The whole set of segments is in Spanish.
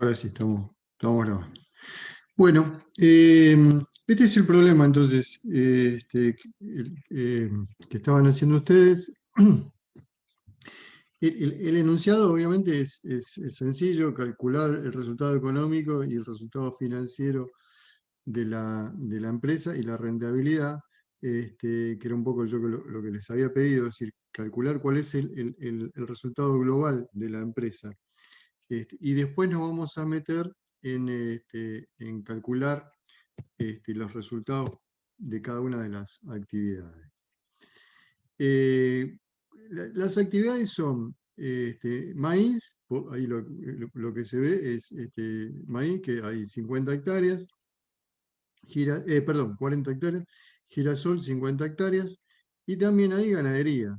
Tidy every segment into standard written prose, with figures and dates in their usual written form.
Ahora sí, estamos grabando. Bueno, este es el problema entonces que estaban haciendo ustedes. El enunciado obviamente es sencillo, calcular el resultado económico y el resultado financiero de la empresa y la rentabilidad, que era un poco yo lo que les había pedido, es decir, calcular cuál es el resultado global de la empresa. Y después nos vamos a meter en calcular los resultados de cada una de las actividades. Las actividades son maíz, ahí lo que se ve es maíz, que hay 50 hectáreas, 40 hectáreas, girasol 50 hectáreas, y también hay ganadería,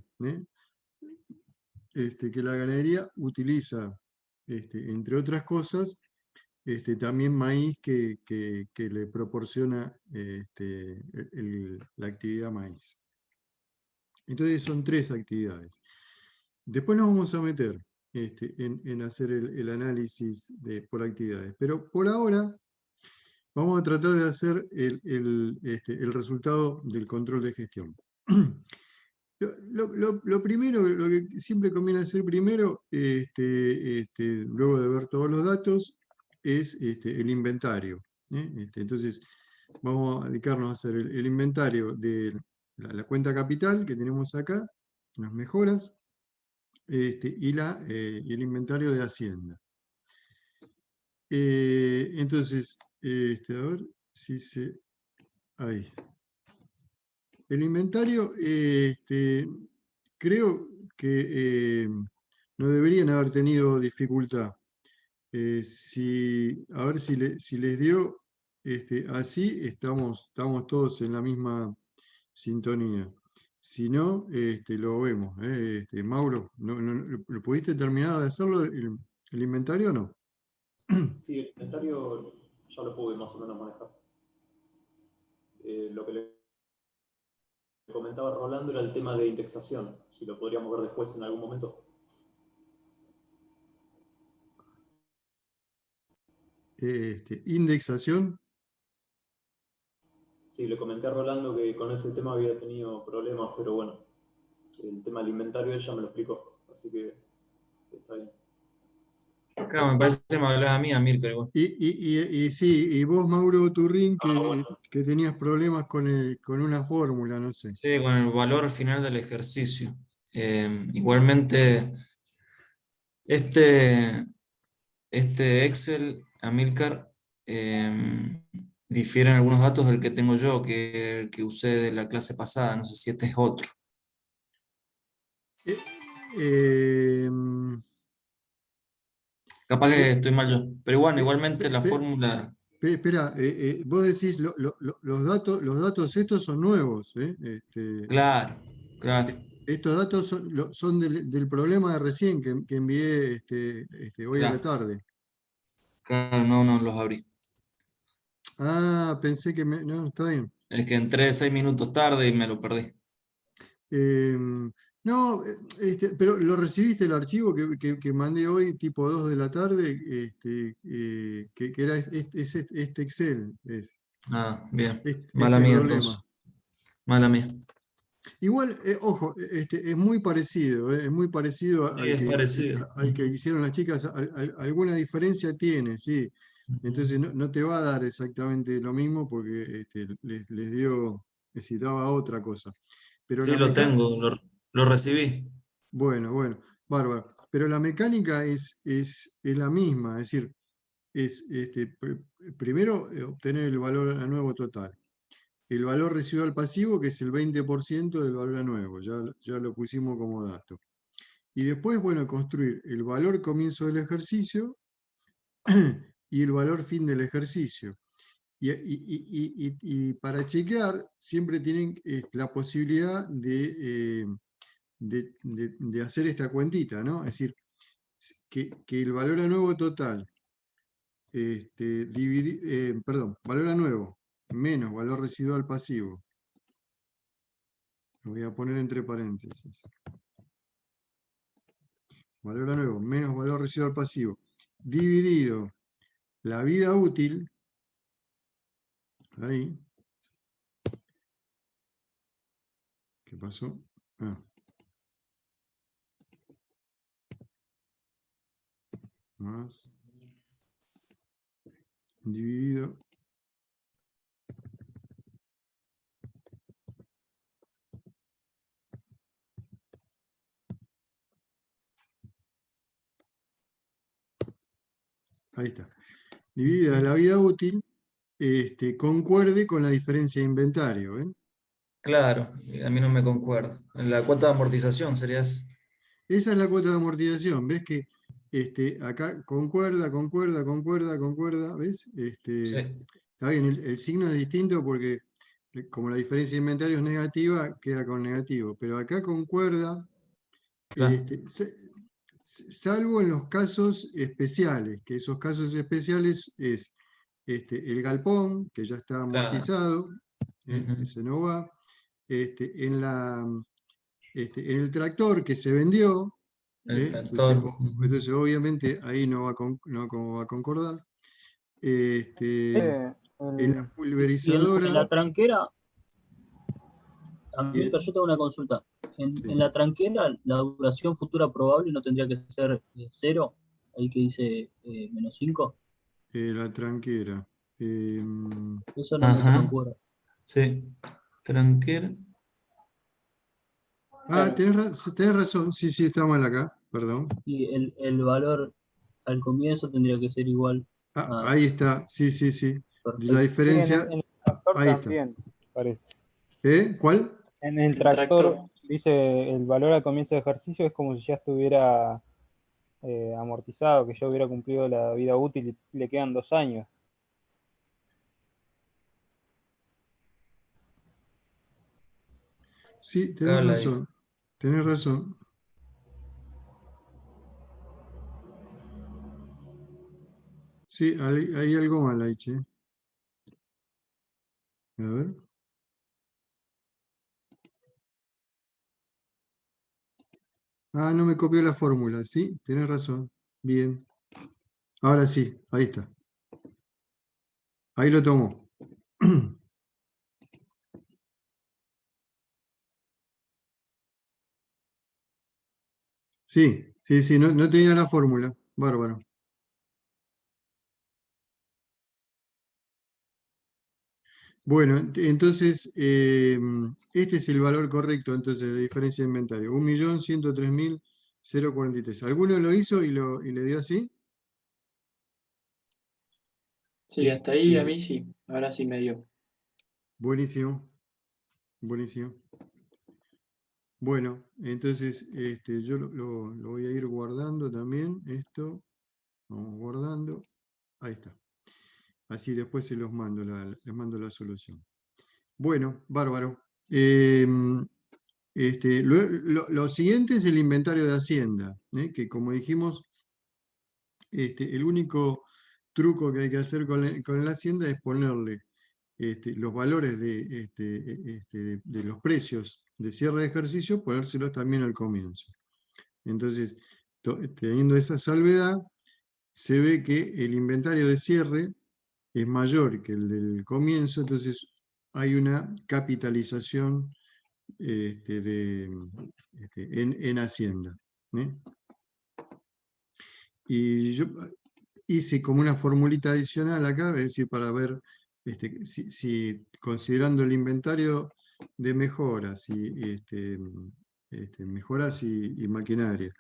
que la ganadería utiliza, entre otras cosas, también maíz que le proporciona la actividad maíz. Entonces son tres actividades. Después nos vamos a meter en hacer el análisis por actividades. Pero por ahora vamos a tratar de hacer el resultado del control de gestión. Lo primero, lo que siempre conviene hacer primero, luego de ver todos los datos, es el inventario. Entonces, vamos a dedicarnos a hacer el inventario de la cuenta capital que tenemos acá, las mejoras, y el inventario de Hacienda. Entonces, a ver si se... Ahí. El inventario, creo que no deberían haber tenido dificultad. A ver si les dio así, estamos todos en la misma sintonía. Si no, lo vemos. Mauro, ¿lo pudiste terminar de hacerlo el inventario o no? Sí, el inventario ya lo pude más o menos manejar. Lo que le comentaba Rolando era el tema de indexación, si lo podríamos ver después en algún momento. Indexación. Sí, le comenté a Rolando que con ese tema había tenido problemas, pero bueno, el tema del inventario ella me lo explicó, así que está bien. Claro, me parece que me hablaba a mí, Amílcar, igual. Y sí, y vos, Mauro Turrín, que, Bueno. que tenías problemas con una fórmula, no sé. Sí, con el valor final del ejercicio. Igualmente, este, este Excel, Amílcar, difiere en algunos datos del que tengo yo, que usé de la clase pasada. No sé si este es otro. Eh, eh, Capaz que pe- estoy mal yo. Pero bueno, pe- igualmente pe- la pe- fórmula. Espera, vos decís, los datos estos son nuevos, Claro, claro. estos datos son del problema de recién que envié hoy a la Claro, tarde. claro, no los abrí. Ah, pensé que no, está bien. Es que entré 6 minutos tarde y me lo perdí. No, pero lo recibiste el archivo que mandé hoy, tipo 2 de la tarde, que era este Excel, Ah, bien. Mala este mía problema. entonces. Mala mía. Igual, ojo, es muy parecido, es muy parecido Sí, es parecido. al que hicieron las chicas. Alguna diferencia tiene, sí. Entonces no te va a dar exactamente lo mismo porque necesitaba otra cosa. Pero Sí, la lo mecánica, tengo, lo recibí. bueno, bárbaro. Pero la mecánica es la misma, es decir, es primero obtener el valor a nuevo total. El valor residual pasivo, que es el 20% del valor a nuevo, ya lo pusimos como dato. Y después, bueno, construir el valor comienzo del ejercicio y el valor fin del ejercicio. Y para chequear, siempre tienen la posibilidad de hacer esta cuentita, ¿no? Es decir, que el valor a nuevo total, valor a nuevo menos valor residual pasivo, lo voy a poner entre paréntesis, valor a nuevo menos valor residual pasivo, dividido la vida útil, ahí, ¿qué pasó? Ah, más dividido. Ahí está. Dividida la vida útil, concuerde con la diferencia de inventario. ¿Ven? Claro, a mí no me concuerda. En la cuota de amortización sería eso. Esa es la cuota de amortización. ¿Ves que acá concuerda, concuerda, concuerda, concuerda? ¿Ves? Sí, Está bien, el signo es distinto porque como la diferencia de inventario es negativa, queda con negativo. Pero acá concuerda, claro, salvo en los casos especiales, que esos casos especiales es el galpón, que ya está claro. amortizado, Ujú. ese no va. En el tractor que se vendió, El entonces, tractor. Ujú. entonces obviamente ahí no va, no va a concordar. Este, en la El- Y en pulverizadora, la tranquera, y- Amílcar, yo tengo una consulta. En sí, la tranquera, la duración futura probable no tendría que ser cero, ahí que dice -5. la tranquera. em, Eso no me Ajá, concuerda. sí. Tranquer. Claro, tenés razón, sí, sí, está mal acá, perdón. Y el valor al comienzo tendría que ser igual Ah, a ahí está, sí, sí, sí. La perfecto. sí, diferencia, en el tractor ahí está. también, parece. ¿Cuál? En el el tractor tractor. dice el valor al comienzo de ejercicio es como si ya estuviera amortizado, que ya hubiera cumplido la vida útil y le quedan 2 años. Sí, Acá tenés razón, tenés razón. Sí, hay algo mal ahí, che. A ver. Ah, no me copió la fórmula, sí, tenés razón. Bien. Ahora sí, ahí está. Ahí lo tomó. Sí, sí, sí, no, no tenía la fórmula. Bárbaro. Bueno, entonces, este es el valor correcto entonces de diferencia de inventario. 1.103.043. ¿Alguno lo hizo y le dio así? Sí, hasta ahí a mí sí, ahora sí me dio. Buenísimo, buenísimo. Bueno, entonces yo lo voy a ir guardando también. Esto, vamos guardando. Ahí está. Así después se los mando, les mando la solución. Bueno, bárbaro. Lo siguiente es el inventario de Hacienda, que como dijimos, el único truco que hay que hacer con la Hacienda es ponerle los valores de los precios de cierre de ejercicio, ponérselos también al comienzo. Entonces, teniendo esa salvedad, se ve que el inventario de cierre es mayor que el del comienzo, entonces hay una capitalización en Hacienda. ¿eh? Y yo hice como una formulita adicional acá, es decir, para ver si considerando el inventario de mejoras mejoras y maquinaria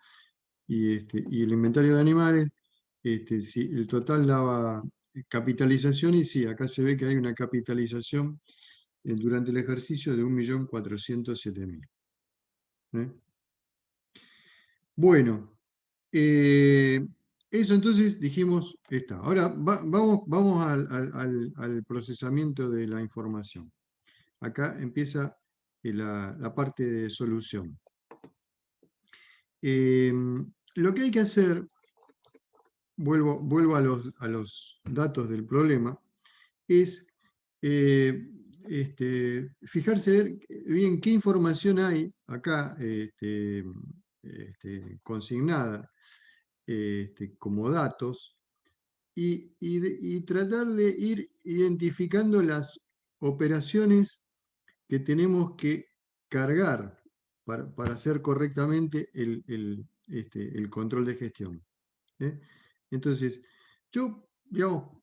y el inventario de animales, si el total daba capitalización, y sí, acá se ve que hay una capitalización durante el ejercicio de 1.407.000. ¿eh? Bueno, eso entonces dijimos está. Ahora vamos al procesamiento de la información. Acá empieza la parte de solución. Lo que hay que hacer, vuelvo a los datos del problema, es fijarse ver bien qué información hay acá consignada como datos y tratar de ir identificando las operaciones que tenemos que cargar para hacer correctamente el control de gestión. ¿Eh? Entonces, yo, digamos,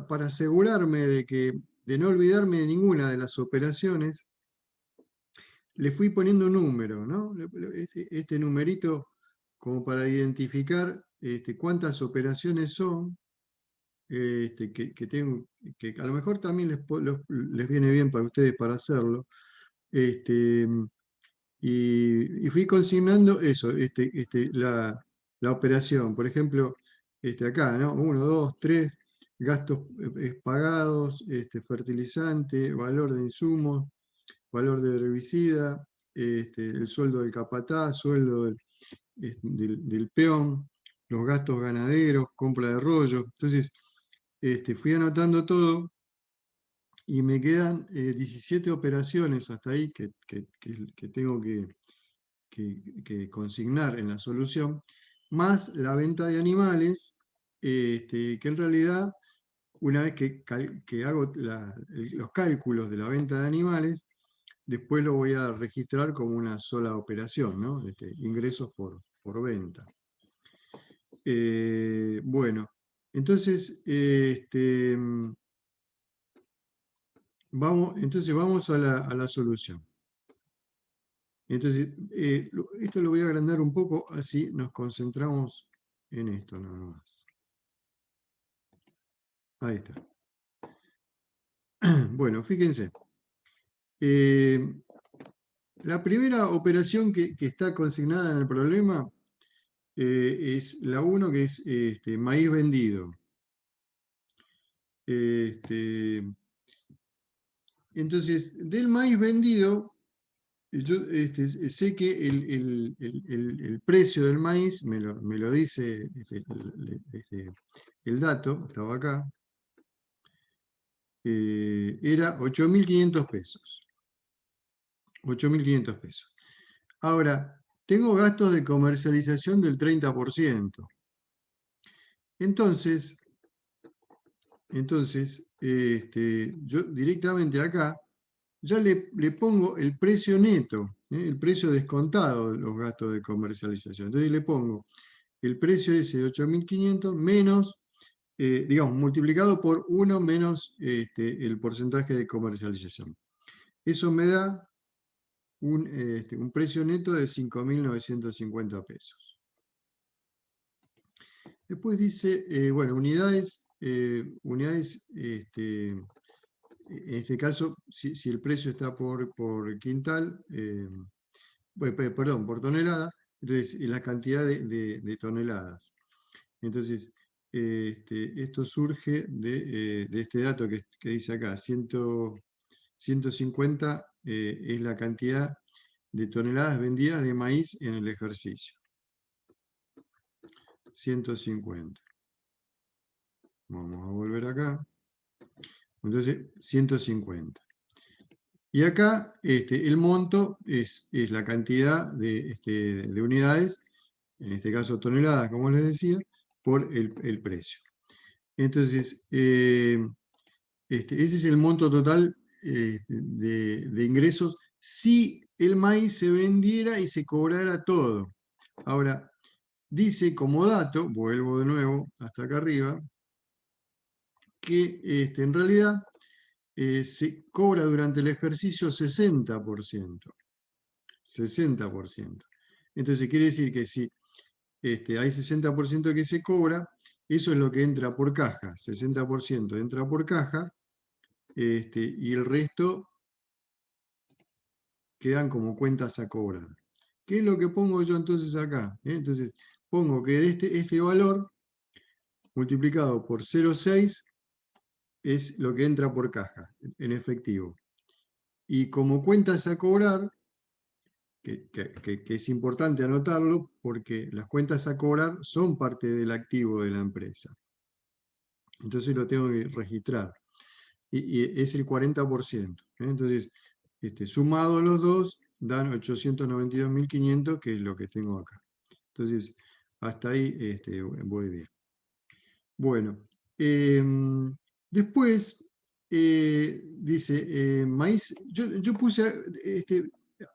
para asegurarme de no olvidarme de ninguna de las operaciones, le fui poniendo un número, ¿no? Este numerito como para identificar cuántas operaciones son, que tengo, que a lo mejor también les viene bien para ustedes para hacerlo. Y fui consignando eso, la operación. Por ejemplo, acá, ¿no? 1, 2, 3, gastos pagados, fertilizante, valor de insumos, valor de herbicida, el sueldo del capataz, sueldo del peón, los gastos ganaderos, compra de rollo. Entonces, fui anotando todo y me quedan 17 operaciones hasta ahí que tengo que consignar en la solución, más la venta de animales, que en realidad, una vez que hago los cálculos de la venta de animales, después lo voy a registrar como una sola operación, ¿no? Ingresos por venta. Bueno, entonces, vamos a la solución. Entonces, esto lo voy a agrandar un poco, así nos concentramos en esto nada más. Ahí está. Bueno, fíjense. La primera operación que está consignada en el problema es la 1, que es maíz vendido. Entonces, del maíz vendido, yo sé que el precio del maíz, me lo dice el dato, estaba acá, era 8.500 pesos. 8.500 pesos. Ahora, tengo gastos de comercialización del 30%. Entonces, yo directamente acá ya le pongo el precio neto, el precio descontado de los gastos de comercialización. Entonces le pongo el precio ese de 8.500 menos, digamos, multiplicado por 1 menos el porcentaje de comercialización. Eso me da un precio neto de 5.950 pesos. Después dice, bueno, unidades, en este caso, si el precio está por quintal, perdón, por tonelada, entonces la cantidad de toneladas. Entonces, esto surge de este dato que dice acá, 150 es la cantidad de toneladas vendidas de maíz en el ejercicio. 150. Vamos a volver acá. Entonces, 150. Y acá el monto es la cantidad de unidades, en este caso toneladas, como les decía, por el precio. Entonces, ese es el monto total de ingresos si el maíz se vendiera y se cobrara todo. Ahora, dice como dato, vuelvo de nuevo hasta acá arriba, que en realidad se cobra durante el ejercicio 60%. 60%. Entonces quiere decir que si hay 60% que se cobra, eso es lo que entra por caja. 60% entra por caja y el resto quedan como cuentas a cobrar. ¿Qué es lo que pongo yo entonces acá? Entonces pongo que este valor multiplicado por 0,6 es lo que entra por caja, en efectivo. Y como cuentas a cobrar, que es importante anotarlo, porque las cuentas a cobrar son parte del activo de la empresa. Entonces lo tengo que registrar. Y es el 40%. Entonces, sumado los dos, dan 892.500, que es lo que tengo acá. Entonces, hasta ahí voy bien. Bueno, después dice maíz. Yo puse,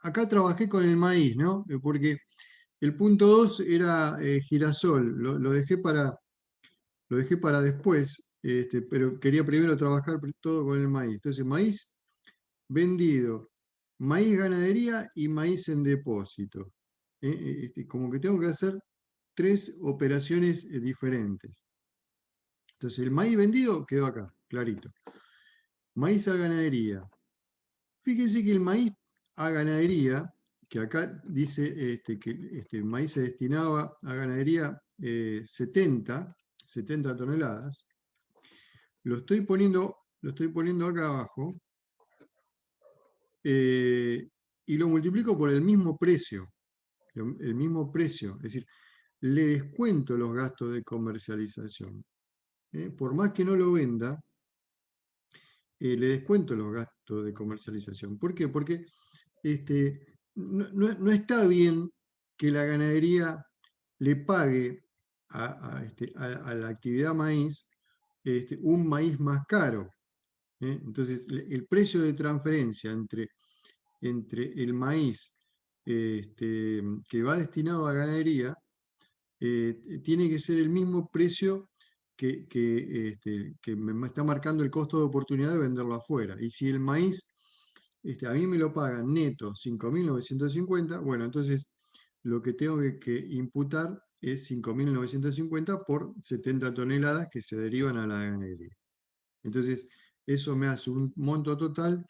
acá trabajé con el maíz, ¿no? Porque el punto 2 era girasol, lo dejé para después, pero quería primero trabajar todo con el maíz. Entonces, maíz vendido, maíz ganadería y maíz en depósito. Como que tengo que hacer 3 operaciones diferentes. Entonces, el maíz vendido quedó acá, clarito. Maíz a ganadería. Fíjense que el maíz a ganadería, que acá dice que el maíz se destinaba a ganadería 70 toneladas, lo estoy poniendo acá abajo y lo multiplico por el mismo precio. El mismo precio. Es decir, le descuento los gastos de comercialización. Por más que no lo venda, le descuento los gastos de comercialización. ¿Por qué? Porque no está bien que la ganadería le pague a la actividad maíz un maíz más caro. Entonces, el precio de transferencia entre el maíz que va destinado a ganadería tiene que ser el mismo precio que me está marcando el costo de oportunidad de venderlo afuera. Y si el maíz a mí me lo pagan neto 5.950, bueno, entonces lo que tengo que imputar es 5.950 por 70 toneladas que se derivan a la ganadería. Entonces, eso me hace un monto total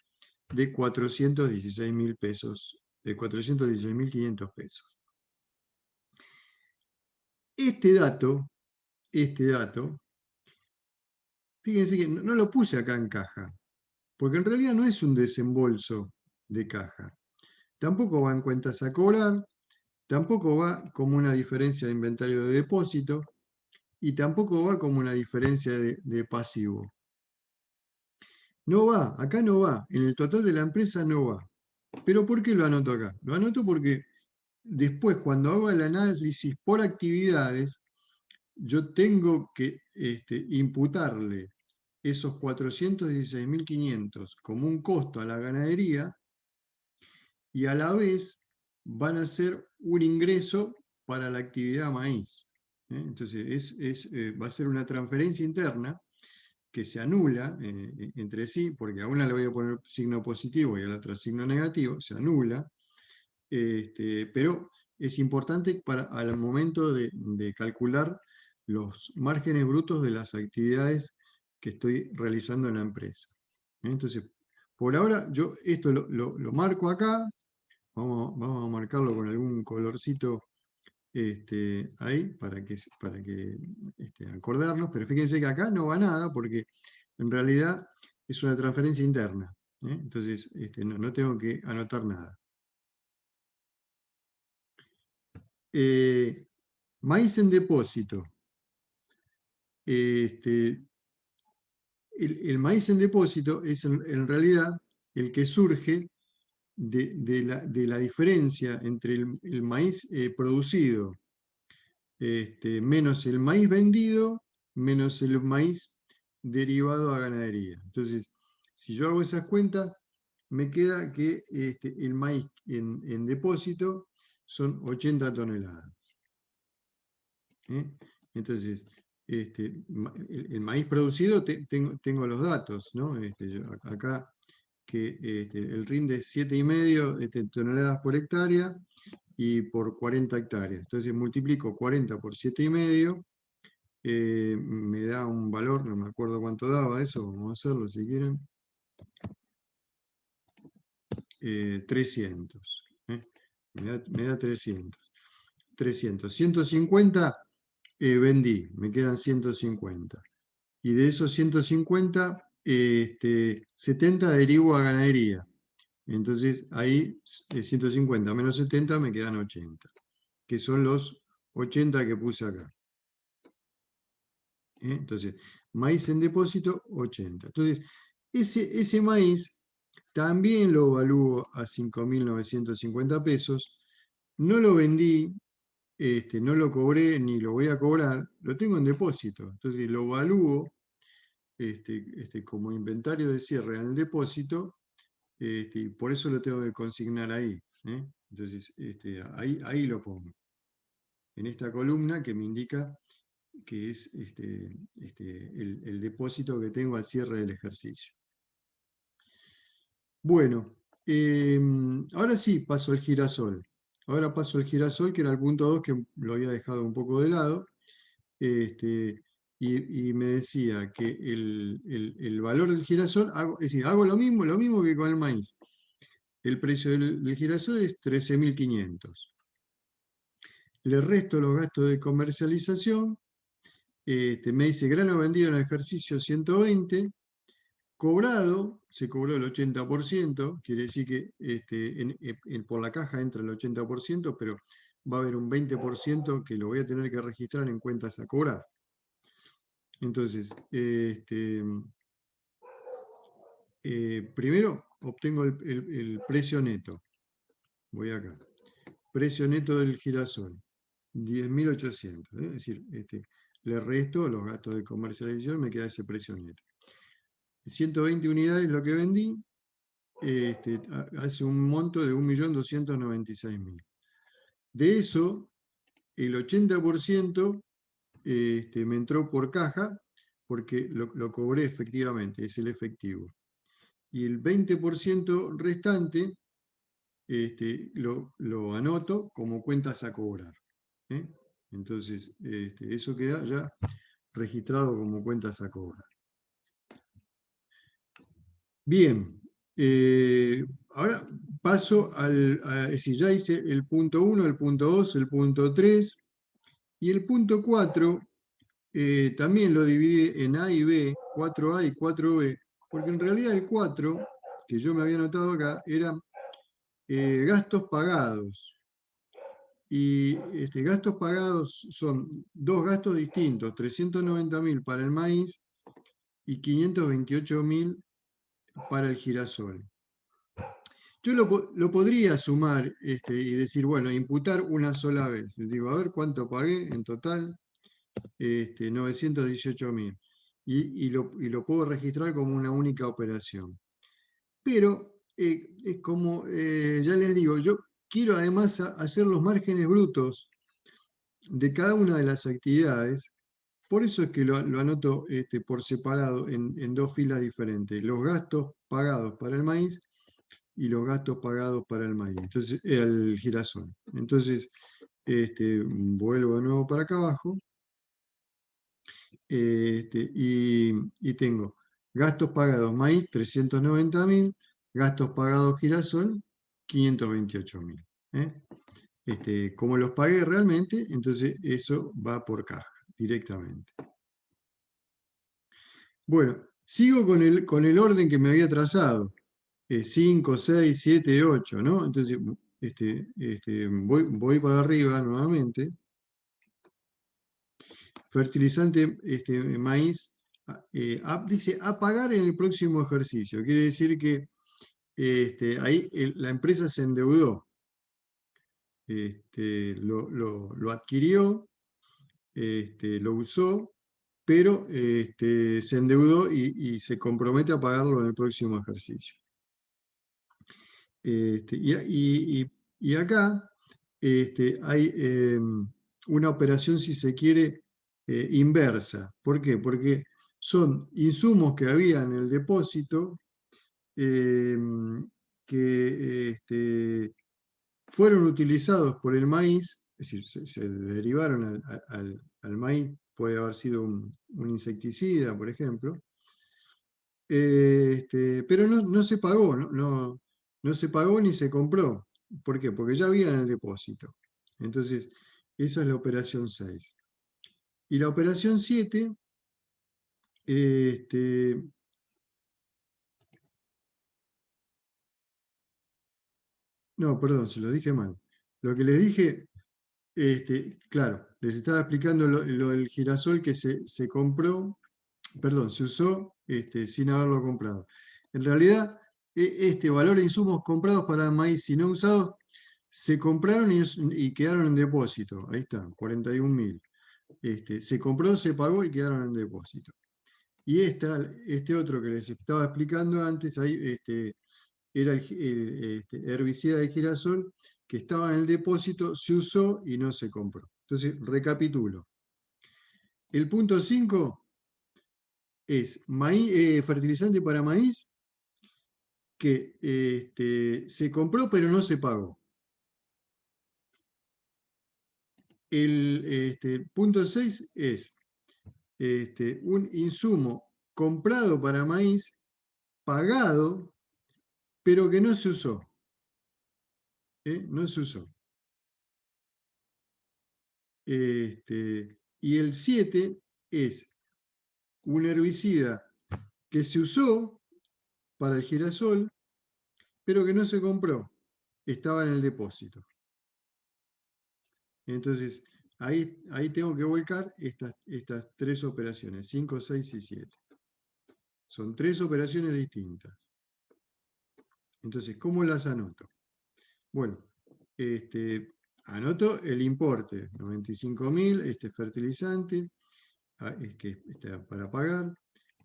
de 416.000 pesos, de 416.500 pesos. Este dato, fíjense que no lo puse acá en caja, porque en realidad no es un desembolso de caja. Tampoco va en cuentas a cobrar, tampoco va como una diferencia de inventario de depósito y tampoco va como una diferencia de pasivo. No va, acá no va, en el total de la empresa no va. ¿Pero por qué lo anoto acá? Lo anoto porque después, cuando hago el análisis por actividades, yo tengo que imputarle esos 416.500 como un costo a la ganadería y a la vez van a ser un ingreso para la actividad maíz. Entonces, va a ser una transferencia interna que se anula entre sí, porque a una le voy a poner signo positivo y a la otra signo negativo, se anula, pero es importante al momento de calcular los márgenes brutos de las actividades que estoy realizando en la empresa. Entonces, por ahora yo esto lo marco acá, vamos a marcarlo con algún colorcito ahí para que acordarnos, pero fíjense que acá no va nada porque en realidad es una transferencia interna. Entonces no tengo que anotar nada. Maíz en depósito. El maíz en depósito es en realidad el que surge de la diferencia entre el maíz producido menos el maíz vendido, menos el maíz derivado a ganadería. Entonces, si yo hago esas cuentas, me queda que el maíz en depósito son 80 toneladas. Entonces, el maíz producido, tengo los datos, ¿no? Acá que el rinde es 7,5 toneladas por hectárea y por 40 hectáreas. Entonces multiplico 40 por 7,5, me da un valor, no me acuerdo cuánto daba eso, vamos a hacerlo si quieren. 300. Me da 300. 150 vendí, me quedan 150. Y de esos 150, 70 derivo a ganadería. Entonces ahí 150 menos 70 me quedan 80, que son los 80 que puse acá. Entonces, maíz en depósito, 80. Entonces, ese maíz también lo evalúo a 5.950 pesos. No lo vendí no lo cobré ni lo voy a cobrar, lo tengo en depósito. Entonces lo evalúo como inventario de cierre en el depósito, y por eso lo tengo que consignar ahí. Entonces ahí lo pongo. En esta columna que me indica que es el depósito que tengo al cierre del ejercicio. Bueno, ahora sí paso al girasol. Ahora paso al girasol, que era el punto 2, que lo había dejado un poco de lado. Y me decía que el valor del girasol, es decir, hago lo mismo que con el maíz. El precio del girasol es 13.500. Le resto los gastos de comercialización. Me dice grano vendido en el ejercicio 120, cobrado, se cobró el 80%, quiere decir que por la caja entra el 80%, pero va a haber un 20% que lo voy a tener que registrar en cuentas a cobrar. Entonces, primero obtengo el precio neto. Voy acá. Precio neto del girasol, 10.800. Es decir, le resto los gastos de comercialización, me queda ese precio neto. 120 unidades lo que vendí, hace un monto de 1.296.000. De eso, el 80% me entró por caja, porque lo cobré efectivamente, es el efectivo. Y el 20% restante lo anoto como cuentas a cobrar. Entonces, eso queda ya registrado como cuentas a cobrar. Bien, ahora paso es decir, ya hice el punto 1, el punto 2, el punto 3, y el punto 4 también lo dividí en A y B, 4A y 4B, porque en realidad el 4, que yo me había anotado acá, eran gastos pagados. Y gastos pagados son dos gastos distintos, 390.000 para el maíz y 528.000 para el girasol. Yo lo podría sumar y decir, bueno, imputar una sola vez. Digo, a ver cuánto pagué en total, 918.000. Y lo puedo registrar como una única operación. Pero, es como ya les digo, yo quiero además hacer los márgenes brutos de cada una de las actividades. Por eso es que lo anoto por separado en dos filas diferentes. Los gastos pagados para el maíz y los gastos pagados para el maíz. Entonces, el girasol. Entonces, vuelvo de nuevo para acá abajo. Y tengo gastos pagados maíz, 390.000, gastos pagados girasol, 528.000. Como los pagué realmente, entonces eso va por caja directamente. Bueno, sigo con el orden que me había trazado. 5, 6, 7, 8, ¿no? Entonces, voy para arriba nuevamente. Fertilizante maíz, dice a pagar en el próximo ejercicio. Quiere decir que ahí la empresa se endeudó. Lo adquirió, lo usó, pero se endeudó y se compromete a pagarlo en el próximo ejercicio. Y acá hay una operación, si se quiere, inversa. ¿Por qué? Porque son insumos que había en el depósito que fueron utilizados por el maíz, es decir, se derivaron al maíz, puede haber sido un insecticida, por ejemplo, pero no se pagó, no se pagó ni se compró. ¿Por qué? Porque ya había en el depósito. Entonces, esa es la operación 6. Y la operación 7, no, perdón, se lo dije mal. Lo que les dije, claro, les estaba explicando lo del girasol que se compró, perdón, se usó sin haberlo comprado. En realidad, este valor de insumos comprados para maíz y no usados se compraron y quedaron en depósito. Ahí está, 41.000. Se compró, se pagó y quedaron en depósito. Y este otro que les estaba explicando antes, ahí era el herbicida de girasol que estaba en el depósito, se usó y no se compró. Entonces, recapitulo. El punto 5 es fertilizante para maíz que se compró pero no se pagó. El punto 6 es un insumo comprado para maíz, pagado, pero que no se usó. No se usó. Y el 7 es un herbicida que se usó para el girasol, pero que no se compró. Estaba en el depósito. Entonces, ahí tengo que volcar estas 3 operaciones, 5, 6 y 7. Son 3 operaciones distintas. Entonces, ¿cómo las anoto? Bueno, anoto el importe, 95.000, fertilizante, que está para pagar,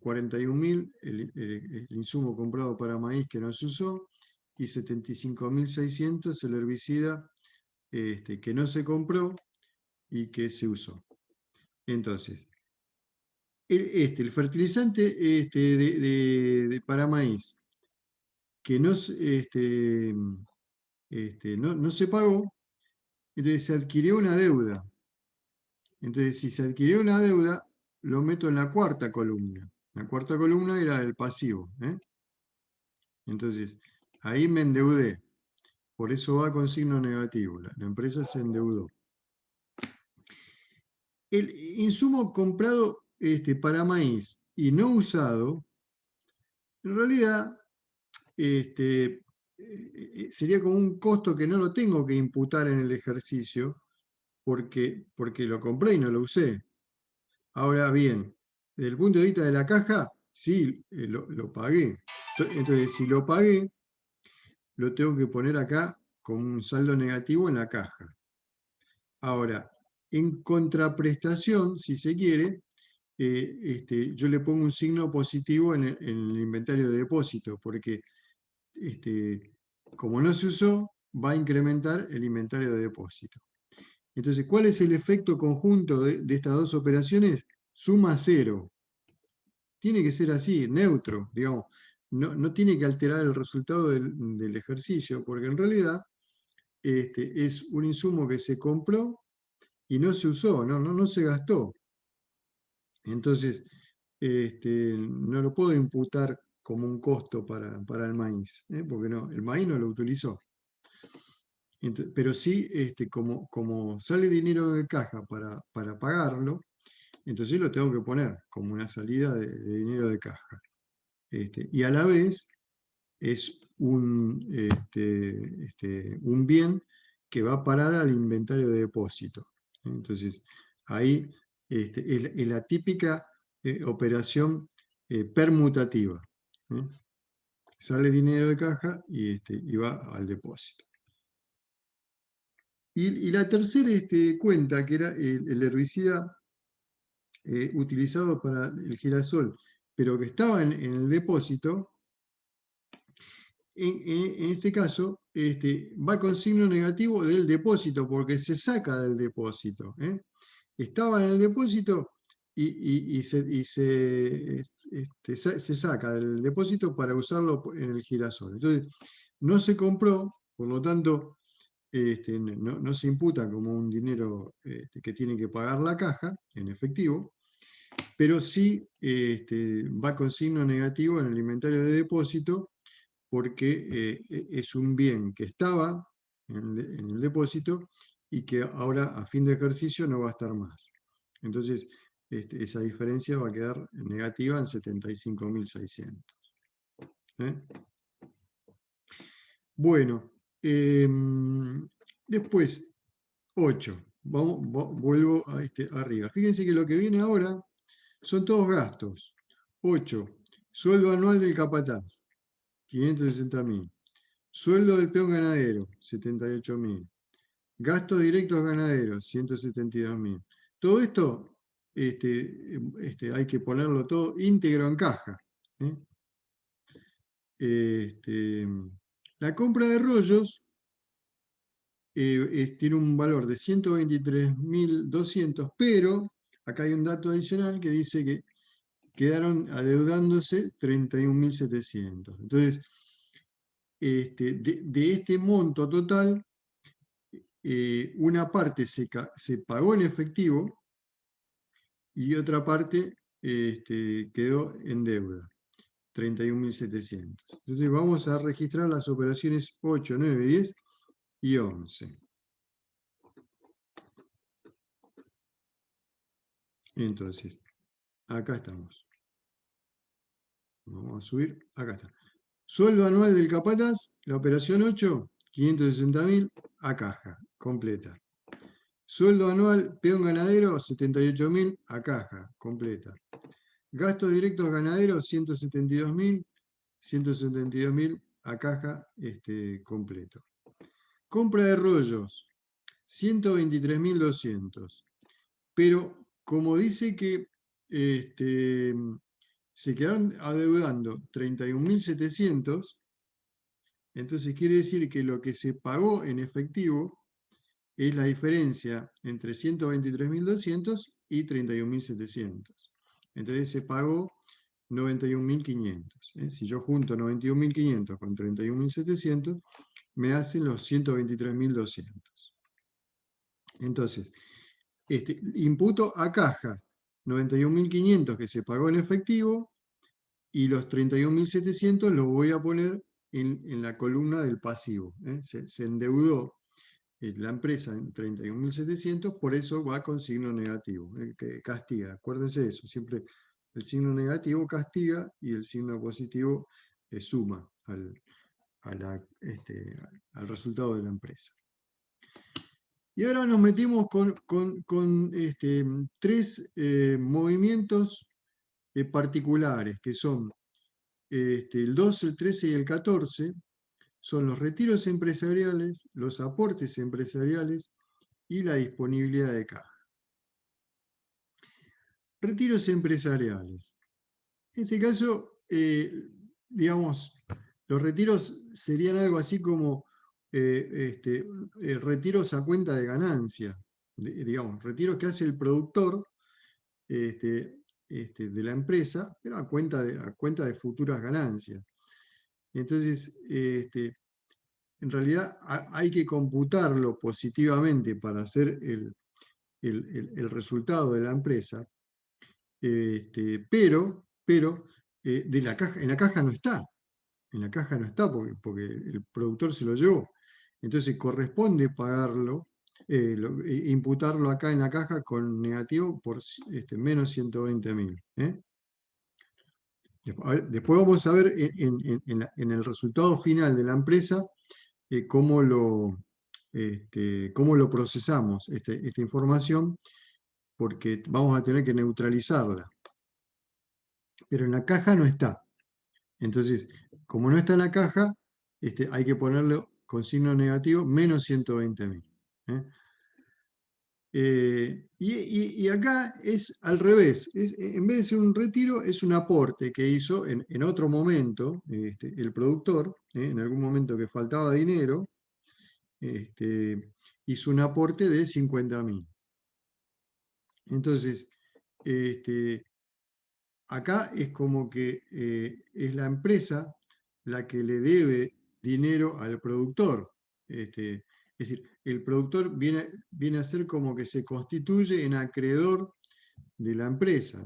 41.000 el insumo comprado para maíz que no se usó, y 75.600 el herbicida que no se compró y que se usó. Entonces, el fertilizante para maíz que no se pagó, entonces se adquirió una deuda. Entonces, si se adquirió una deuda, lo meto en la cuarta columna. La cuarta columna era el pasivo. Entonces, ahí me endeudé. Por eso va con signo negativo. La empresa se endeudó. El insumo comprado para maíz y no usado, en realidad sería como un costo que no lo tengo que imputar en el ejercicio porque lo compré y no lo usé. Ahora bien, desde el punto de vista de la caja, sí, lo pagué. Entonces, si lo pagué, lo tengo que poner acá con un saldo negativo en la caja. Ahora, en contraprestación, si se quiere, yo le pongo un signo positivo en el inventario de depósito, porque como no se usó, va a incrementar el inventario de depósito. Entonces, ¿cuál es el efecto conjunto de estas dos operaciones? Suma 0. Tiene que ser así, neutro, digamos. No tiene que alterar el resultado del ejercicio, porque en realidad es un insumo que se compró y no se usó, no se gastó. Entonces, no lo puedo imputar como un costo para el maíz, porque el maíz no lo utilizó. Entonces, pero sí, como sale dinero de caja para pagarlo, entonces lo tengo que poner como una salida de dinero de caja. Y a la vez es un bien que va a parar al inventario de depósito. Entonces, ahí es la típica operación permutativa. Sale dinero de caja y va al depósito. Y la tercera cuenta, que era el herbicida utilizado para el girasol, pero que estaba en el depósito, en este caso va con signo negativo del depósito, porque se saca del depósito. Estaba en el depósito y se saca del depósito para usarlo en el girasol. Entonces, no se compró, por lo tanto, no se imputa como un dinero que tiene que pagar la caja en efectivo, pero sí va con signo negativo en el inventario de depósito, porque es un bien que estaba en el depósito y que ahora a fin de ejercicio no va a estar más. Entonces, esa diferencia va a quedar negativa en 75.600. Bueno, después, 8. Vuelvo a arriba. Fíjense que lo que viene ahora son todos gastos. 8. Sueldo anual del capataz, 560.000. Sueldo del peón ganadero, 78.000. Gastos directos ganaderos, 172.000. Todo esto hay que ponerlo todo íntegro en caja. La compra de rollos tiene un valor de 123.200, pero acá hay un dato adicional que dice que quedaron adeudándose 31.700. Entonces, de este monto total, una parte se pagó en efectivo y otra parte quedó en deuda, 31.700. Entonces vamos a registrar las operaciones 8, 9, 10 y 11. Entonces, acá estamos. Vamos a subir, acá está. Sueldo anual del capataz, la operación 8, 560.000 a caja, completa. Sueldo anual peón ganadero, 78.000 a caja, completa. Gastos directos ganaderos, 172.000, 172.000 a caja, completo. Compra de rollos, 123.200. Pero como dice que se quedaron adeudando 31.700, entonces quiere decir que lo que se pagó en efectivo es la diferencia entre 123.200 y 31.700. Entonces se pagó 91.500. Si yo junto 91.500 con 31.700, me hacen los 123.200. Entonces, imputo a caja 91.500 que se pagó en efectivo y los 31.700 los voy a poner en la columna del pasivo. Se endeudó la empresa en 31.700, por eso va con signo negativo, que castiga. Acuérdense de eso, siempre el signo negativo castiga y el signo positivo suma al resultado de la empresa. Y ahora nos metimos con tres movimientos particulares, que son el 12, el 13 y el 14, son los retiros empresariales, los aportes empresariales y la disponibilidad de caja. Retiros empresariales. En este caso, digamos, los retiros serían algo así como retiros a cuenta de ganancia, digamos, retiros que hace el productor de la empresa, pero a cuenta de futuras ganancias. Entonces, en realidad hay que computarlo positivamente para hacer el resultado de la empresa, pero en la caja no está. En la caja no está porque el productor se lo llevó. Entonces corresponde pagarlo, imputarlo acá en la caja con negativo por menos 120.000. Después vamos a ver en el resultado final de la empresa cómo lo procesamos esta información, porque vamos a tener que neutralizarla. Pero en la caja no está. Entonces, como no está en la caja, hay que ponerle con signo negativo menos 120.000. Y acá es al revés. En vez de ser un retiro, es un aporte que hizo en otro momento el productor, en algún momento que faltaba dinero, hizo un aporte de 50.000. Entonces, acá es como que es la empresa la que le debe dinero al productor. Es decir, el productor viene a ser como que se constituye en acreedor de la empresa.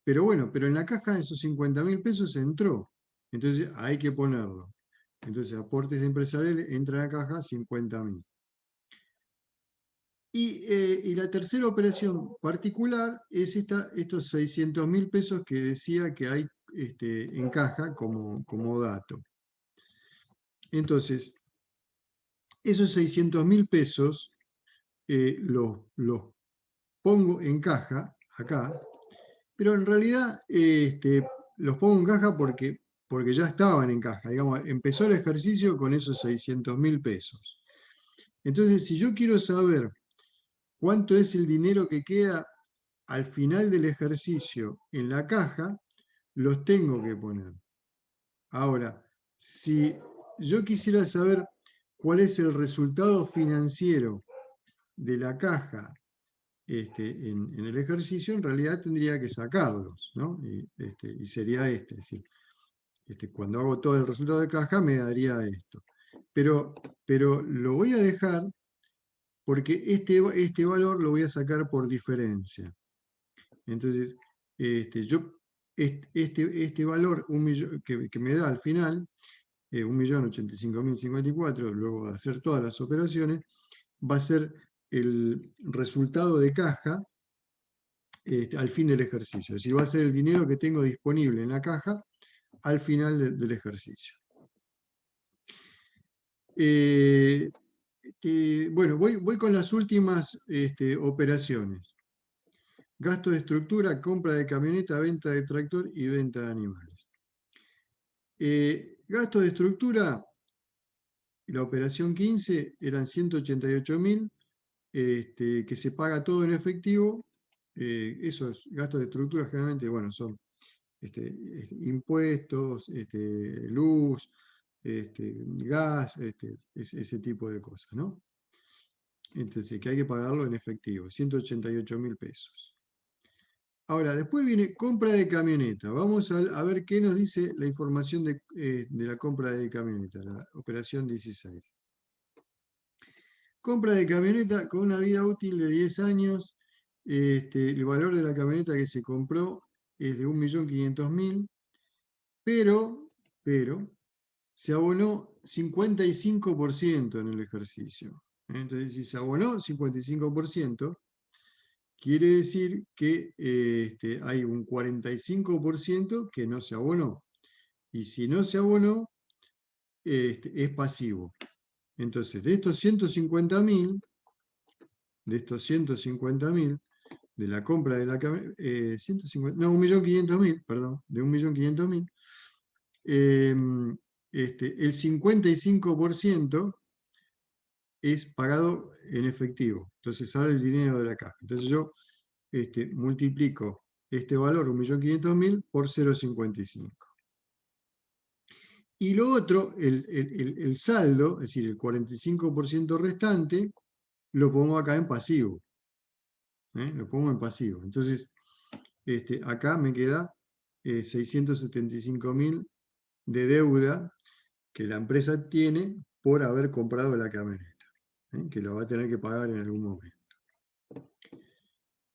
Pero bueno, pero en la caja esos 50.000 pesos entró. Entonces hay que ponerlo. Entonces aportes empresariales, entra en la caja 50.000. Y la tercera operación particular es estos 600.000 pesos que decía que hay en caja como dato. Entonces, esos 600.000 pesos los pongo en caja acá, pero en realidad los pongo en caja porque porque ya estaban en caja. Digamos, empezó el ejercicio con esos 600.000 pesos. Entonces, si yo quiero saber cuánto es el dinero que queda al final del ejercicio en la caja, los tengo que poner. Ahora, si yo quisiera saber cuál es el resultado financiero de la caja en el ejercicio, en realidad tendría que sacarlos, ¿no? Y sería es decir, cuando hago todo el resultado de caja me daría esto. Pero lo voy a dejar porque este valor lo voy a sacar por diferencia. Entonces, este valor que me da al final, 1.085.054, luego de hacer todas las operaciones, va a ser el resultado de caja al fin del ejercicio. Es decir, va a ser el dinero que tengo disponible en la caja al final del ejercicio. Bueno, voy con las últimas operaciones. Gasto de estructura, compra de camioneta, venta de tractor y venta de animales. Gasto de estructura, la operación 15 eran 188.000, que se paga todo en efectivo. Esos gastos de estructura generalmente, bueno, son impuestos, luz, gas, ese tipo de cosas, ¿no? Entonces, que hay que pagarlo en efectivo, 188.000 pesos. Ahora, después viene compra de camioneta. Vamos a ver qué nos dice la información de la compra de camioneta, la operación 16. Compra de camioneta con una vida útil de 10 años. El valor de la camioneta que se compró es de 1.500.000, pero se abonó 55% en el ejercicio. Entonces, si se abonó 55%, quiere decir que hay un 45% que no se abonó. Y si no se abonó, es pasivo. Entonces, de estos 150.000, de la compra de la camioneta, 1.500.000, perdón, de 1.500.000, el 55% es pagado en efectivo. Entonces sale el dinero de la caja. Entonces yo multiplico este valor, 1.500.000, por 0,55. Y lo otro, el saldo, es decir, el 45% restante, lo pongo acá en pasivo. Lo pongo en pasivo. Entonces, acá me queda 675.000 de deuda que la empresa tiene por haber comprado la camioneta, que lo va a tener que pagar en algún momento.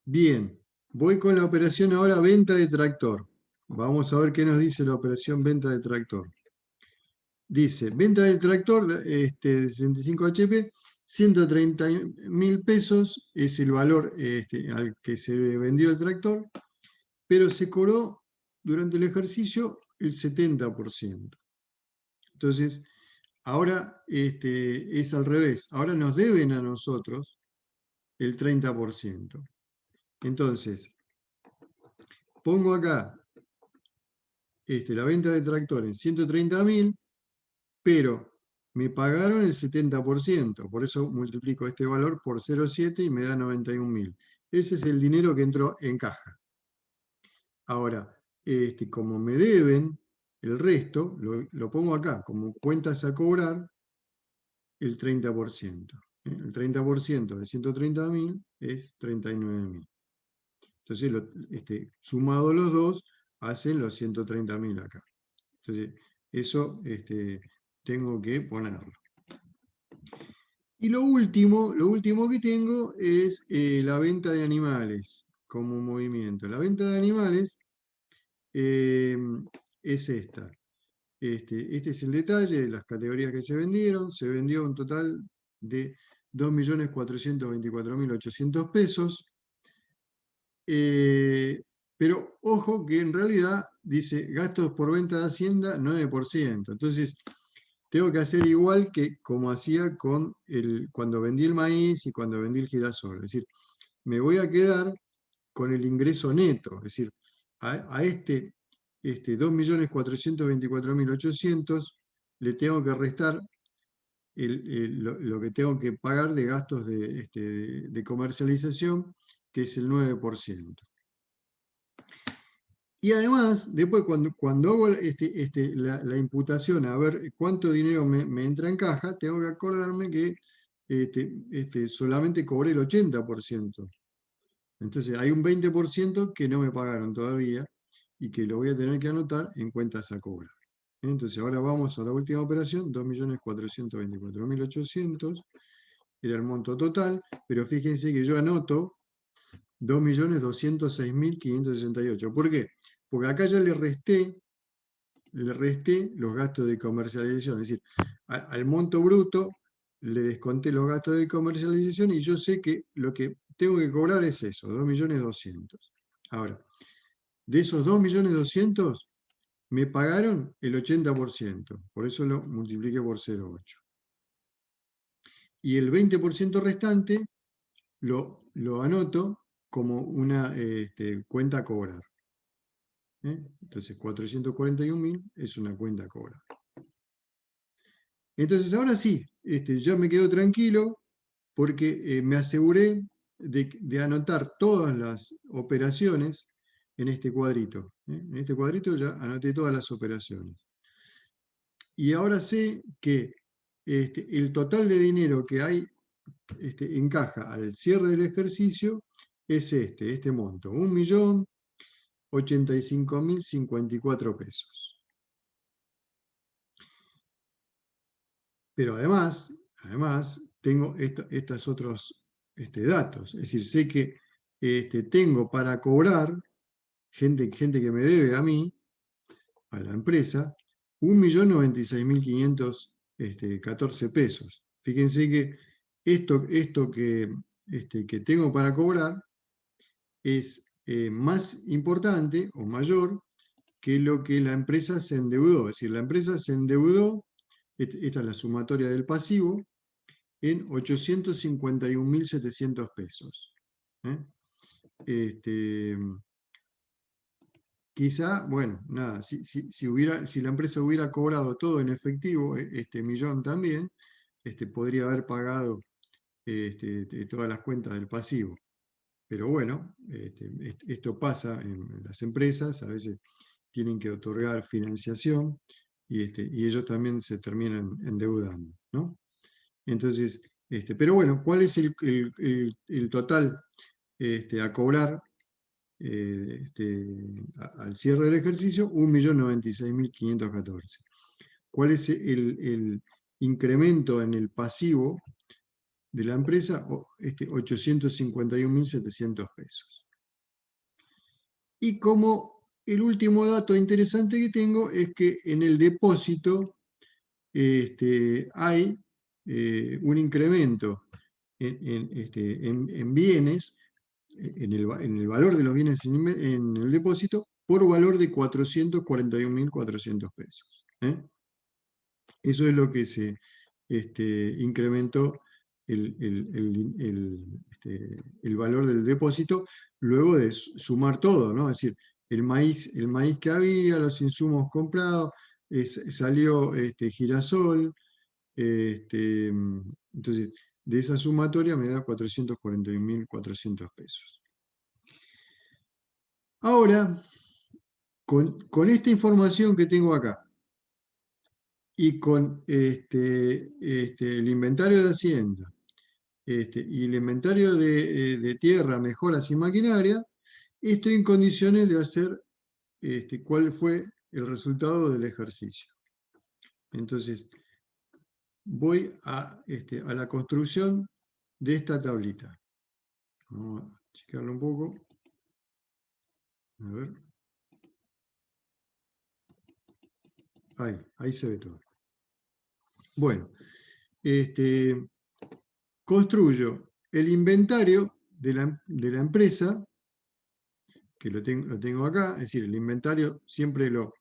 Bien, voy con la operación ahora venta de tractor. Vamos a ver qué nos dice la operación venta de tractor. Dice, venta del tractor de 65 HP, 130.000 pesos es el valor al que se vendió el tractor, pero se cobró durante el ejercicio el 70%. Entonces, ahora es al revés. Ahora nos deben a nosotros el 30%. Entonces, pongo acá la venta de tractor en 130.000, pero me pagaron el 70%, por eso multiplico este valor por 0,7 y me da 91.000. Ese es el dinero que entró en caja. Ahora, como me deben el resto, lo pongo acá, como cuentas a cobrar, el 30%. El 30% de 130.000 es 39.000. Entonces, sumado los dos, hacen los 130.000 acá. Entonces, eso tengo que ponerlo. Y lo último que tengo es la venta de animales como movimiento. La venta de animales es esta. Este es el detalle de las categorías que se vendieron. Se vendió un total de 2.424.800 pesos. Pero ojo que en realidad dice gastos por venta de Hacienda 9%. Entonces, tengo que hacer igual que como hacía cuando vendí el maíz y cuando vendí el girasol. Es decir, me voy a quedar con el ingreso neto. Es decir, a este 2.424.800, le tengo que restar lo que tengo que pagar de gastos de comercialización, que es el 9%. Y además, después cuando hago la imputación a ver cuánto dinero me entra en caja, tengo que acordarme que solamente cobré el 80%. Entonces hay un 20% que no me pagaron todavía y que lo voy a tener que anotar en cuentas a cobrar. Entonces ahora vamos a la última operación, 2.424.800, era el monto total, pero fíjense que yo anoto 2.206.568. ¿Por qué? Porque acá ya le resté los gastos de comercialización, es decir, al monto bruto le desconté los gastos de comercialización y yo sé que lo que tengo que cobrar es eso, 2.200.000. Ahora, de esos 2.200.000 me pagaron el 80%, por eso lo multipliqué por 0,8. Y el 20% restante lo anoto como una cuenta a cobrar. Entonces 441.000 es una cuenta a cobrar. Entonces ahora sí, ya me quedo tranquilo porque me aseguré de anotar todas las operaciones en este cuadrito. En este cuadrito ya anoté todas las operaciones. Y ahora sé que el total de dinero que hay en caja al cierre del ejercicio es este monto, 1.085.054 pesos. Pero además tengo estos otros datos, es decir, sé que tengo para cobrar gente que me debe a mí, a la empresa, 1.096.514 pesos. Fíjense que esto que tengo para cobrar es más importante o mayor que lo que la empresa se endeudó. Es decir, la empresa se endeudó, esta es la sumatoria del pasivo, en 851.700 pesos. Quizá, bueno, nada, si la empresa hubiera cobrado todo en efectivo, este millón también, podría haber pagado todas las cuentas del pasivo. Pero bueno, esto pasa en las empresas, a veces tienen que otorgar financiación y ellos también se terminan endeudando, ¿no? Entonces, pero bueno, ¿cuál es el total a cobrar al cierre del ejercicio? 1.096.514. ¿Cuál es el incremento en el pasivo de la empresa? 851.700 pesos. Y como el último dato interesante que tengo es que en el depósito hay un incremento en bienes, en el valor de los bienes en el depósito, por valor de 441.400 pesos. Eso es lo que se incrementó el valor del depósito luego de sumar todo, ¿no? Es decir, el maíz que había, los insumos comprados, salió girasol, entonces de esa sumatoria me da 441.400 pesos. Ahora, con esta información que tengo acá, y con el inventario de Hacienda y el inventario de tierra, mejoras y maquinaria, estoy en condiciones de hacer cuál fue el resultado del ejercicio. Entonces, voy a la construcción de esta tablita. Vamos a checarlo un poco. A ver. Ahí se ve todo. Bueno, construyo el inventario de la empresa, que lo tengo acá, es decir, el inventario siempre lo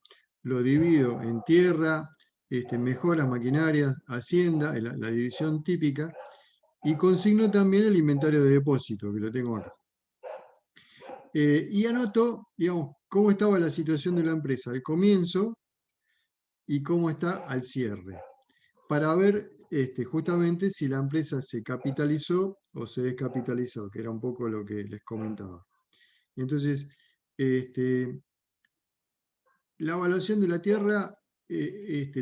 divido en tierra, mejoras, maquinarias, hacienda, la división típica, y consigno también el inventario de depósito, que lo tengo acá. Y anoto, digamos, cómo estaba la situación de la empresa al comienzo y cómo está al cierre, para ver justamente si la empresa se capitalizó o se descapitalizó, que era un poco lo que les comentaba. Y entonces, la evaluación de la tierra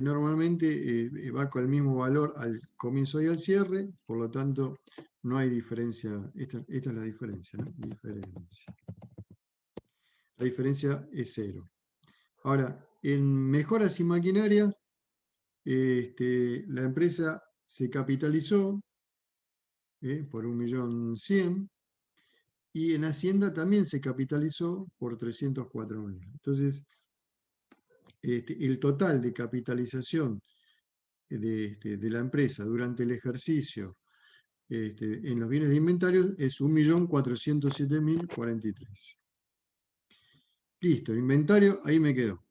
normalmente va con el mismo valor al comienzo y al cierre, por lo tanto no hay diferencia. Esta es la diferencia, ¿no? La diferencia es 0. Ahora, en mejoras y maquinaria, la empresa se capitalizó por 1.100.000 y en Hacienda también se capitalizó por 304.000. Entonces, el total de capitalización de la empresa durante el ejercicio en los bienes de inventario es 1.407.043. Listo, inventario, ahí me quedo.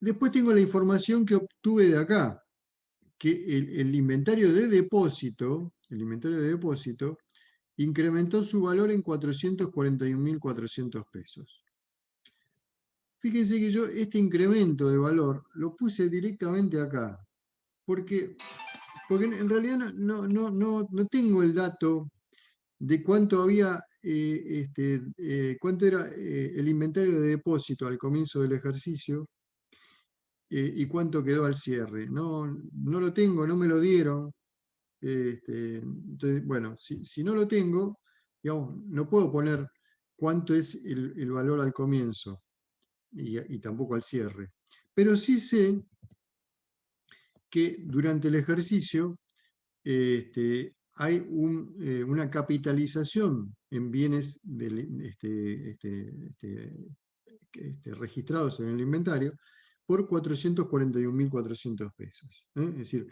Después tengo la información que obtuve de acá, que el inventario de depósito, incrementó su valor en 441.400 pesos. Fíjense que yo este incremento de valor lo puse directamente acá, porque en realidad no tengo el dato de cuánto había, cuánto era el inventario de depósito al comienzo del ejercicio y cuánto quedó al cierre. No lo tengo, no me lo dieron. Entonces, bueno, si no lo tengo, digamos, no puedo poner cuánto es el valor al comienzo y tampoco al cierre. Pero sí sé que durante el ejercicio hay una capitalización en bienes registrados en el inventario por 441.400 pesos. Es decir,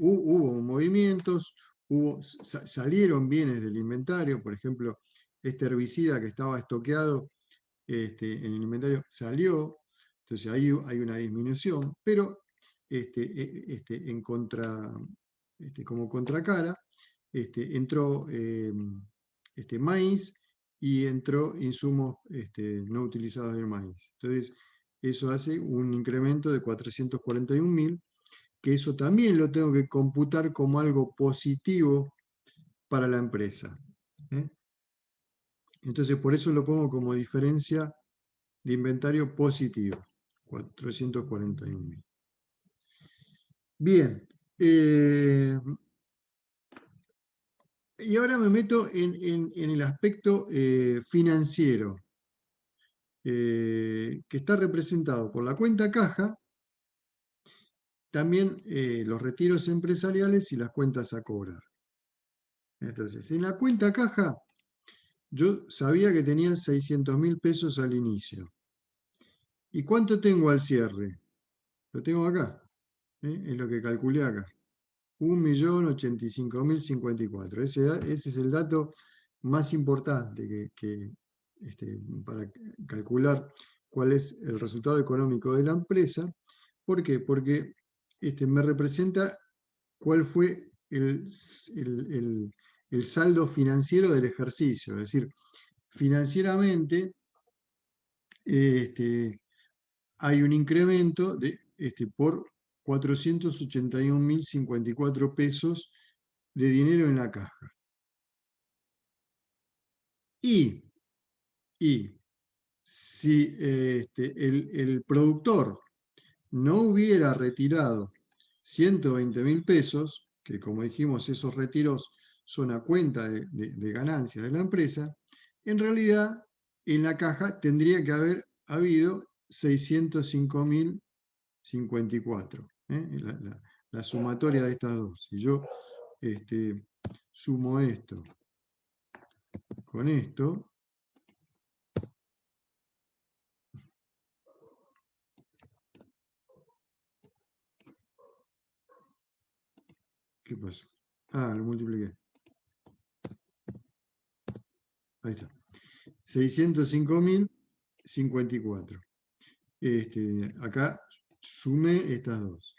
hubo movimientos, salieron bienes del inventario, por ejemplo, este herbicida que estaba estoqueado en el inventario salió, entonces ahí hay una disminución, pero como contracara, entró maíz y entró insumos no utilizados del maíz. Entonces, eso hace un incremento de 441.000, que eso también lo tengo que computar como algo positivo para la empresa. Entonces, por eso lo pongo como diferencia de inventario positivo, 441.000. Bien. Y ahora me meto en el aspecto financiero, que está representado por la cuenta caja, también los retiros empresariales y las cuentas a cobrar. Entonces, en la cuenta caja, yo sabía que tenía 600.000 pesos al inicio. ¿Y cuánto tengo al cierre? Lo tengo acá, es lo que calculé acá. 1.085.054. Ese es el dato más importante para calcular cuál es el resultado económico de la empresa. ¿Por qué? Porque me representa cuál fue el saldo financiero del ejercicio. Es decir, financieramente hay un incremento por 481.054 pesos de dinero en la caja. Y si el productor no hubiera retirado 120.000 pesos, que como dijimos esos retiros son a cuenta de ganancias de la empresa, en realidad en la caja tendría que haber habido 605.054. La sumatoria de estas dos. Si yo sumo esto con esto, ¿qué pasa? Ah, lo multipliqué. Ahí está. 605.054. Acá sumé estas dos.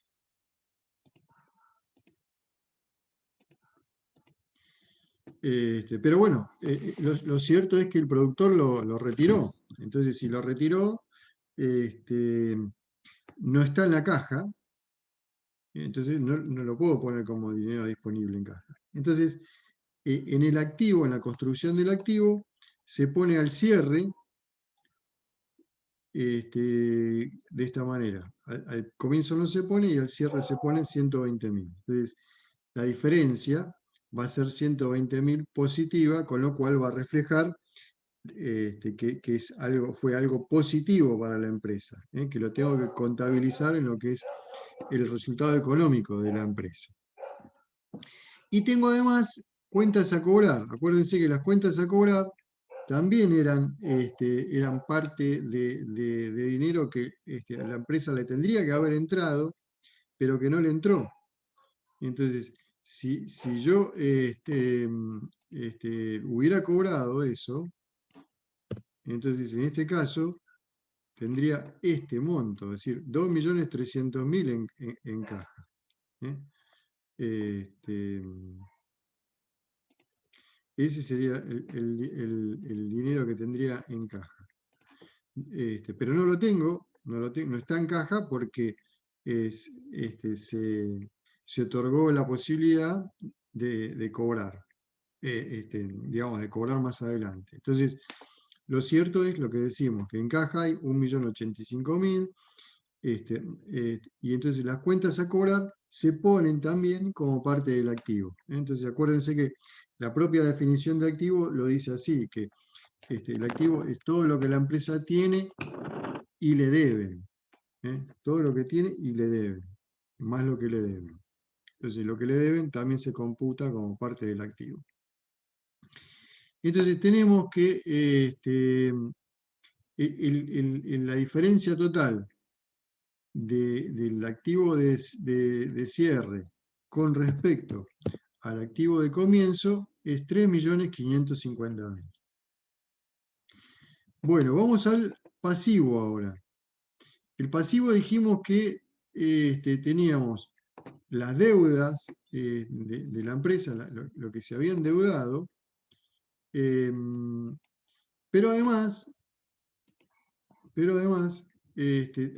Pero bueno, lo cierto es que el productor lo retiró. Entonces, si lo retiró, no está en la caja, entonces no lo puedo poner como dinero disponible en caja. Entonces, en el activo, en la construcción del activo, se pone al cierre de esta manera. Al comienzo no se pone y al cierre se pone 120.000. Entonces, la diferencia va a ser 120.000 positiva, con lo cual va a reflejar que fue algo positivo para la empresa, que lo tengo que contabilizar en lo que es el resultado económico de la empresa. Y tengo además cuentas a cobrar. Acuérdense que las cuentas a cobrar también eran parte de dinero que a la empresa le tendría que haber entrado, pero que no le entró. Entonces, si yo hubiera cobrado eso, entonces en este caso tendría este monto, es decir, 2.300.000 en caja. Ese sería el dinero que tendría en caja. Pero no lo tengo, no está en caja porque se otorgó la posibilidad de cobrar, digamos, de cobrar más adelante. Entonces, lo cierto es lo que decimos, que en caja hay 1.085.000, y entonces las cuentas a cobrar se ponen también como parte del activo. Entonces, acuérdense que la propia definición de activo lo dice así, que el activo es todo lo que la empresa tiene y le deben. Todo lo que tiene y le deben, más lo que le deben. Entonces, lo que le deben también se computa como parte del activo. Entonces, tenemos que la diferencia total del activo de cierre con respecto al activo de comienzo es 3.550.000. Bueno, vamos al pasivo ahora. El pasivo dijimos que teníamos las deudas de la empresa, lo que se había endeudado, pero además